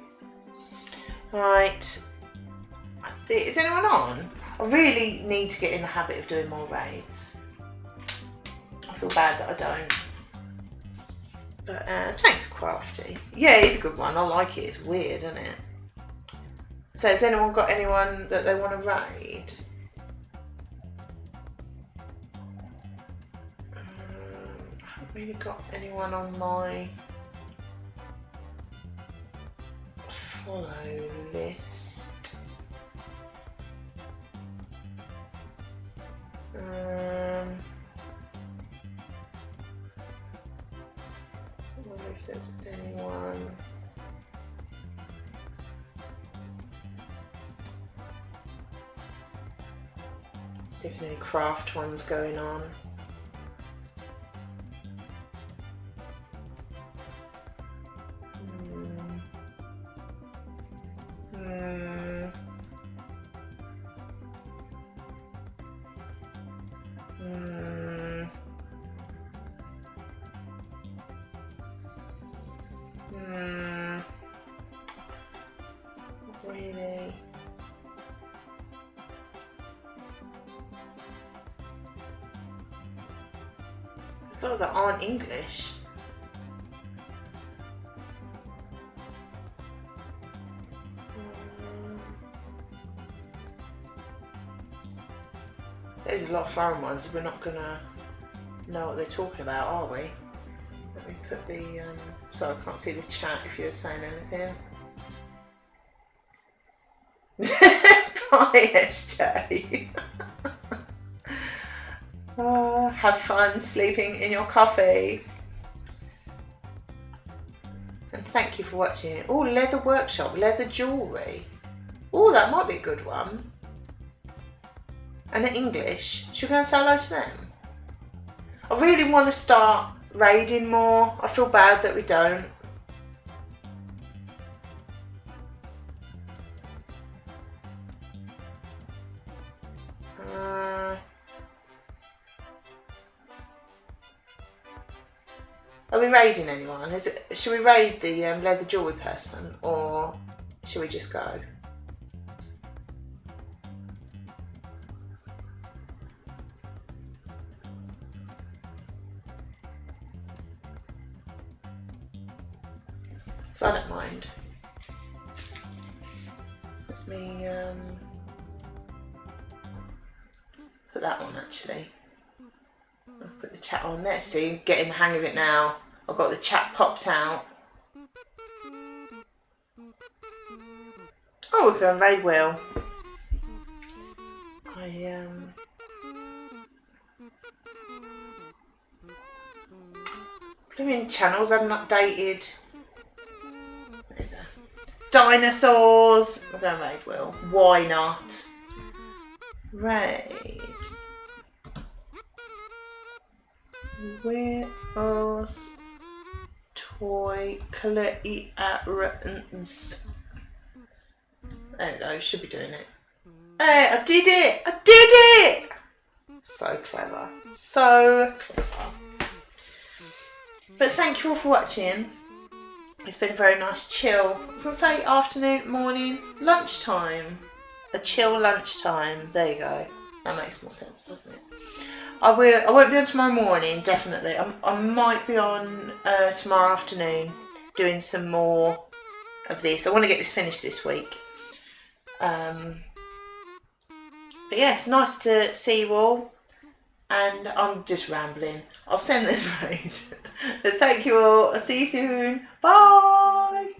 Right. Is anyone on? I really need to get in the habit of doing more raids. I feel bad that I don't. But thanks, Crafty. Yeah, it's a good one. I like it. It's weird, isn't it? So has anyone got anyone that they want to raid? I haven't really got anyone on my follow list. I wonder if there's anyone. See if there's any craft ones going on. Really? I thought that aren't English. There's a lot of foreign ones. We're not gonna know what they're talking about, are we? Let me put the. Sorry, I can't see the chat if you're saying anything. Bye, SJ. Have fun sleeping in your coffee. And thank you for watching. Oh, leather workshop, leather jewellery. Oh, that might be a good one. And they're English. Should we go and say hello to them? I really want to start raiding more. I feel bad that we don't. Are we raiding anyone? Should we raid the leather jewellery person, or should we just go? Because I don't mind. Let me put that on actually. I'll put the chat on there. See, getting the hang of it now. I've got the chat popped out. Oh, we're going very well. Blooming channels haven't updated. There you go. Dinosaurs. We're going raid well. Why not? Raid. Where else? Toy clearance. There we go, should be doing it. Hey, I did it! I did it! So clever. So clever. But thank you all for watching. It's been a very nice chill. I was going to say afternoon, morning, lunchtime. A chill lunchtime. There you go. That makes more sense, doesn't it? I won't be on tomorrow morning, definitely. I might be on tomorrow afternoon doing some more of this. I want to get this finished this week. But yeah, it's nice to see you all. And I'm just rambling. I'll send the raid. But thank you all. I'll see you soon. Bye.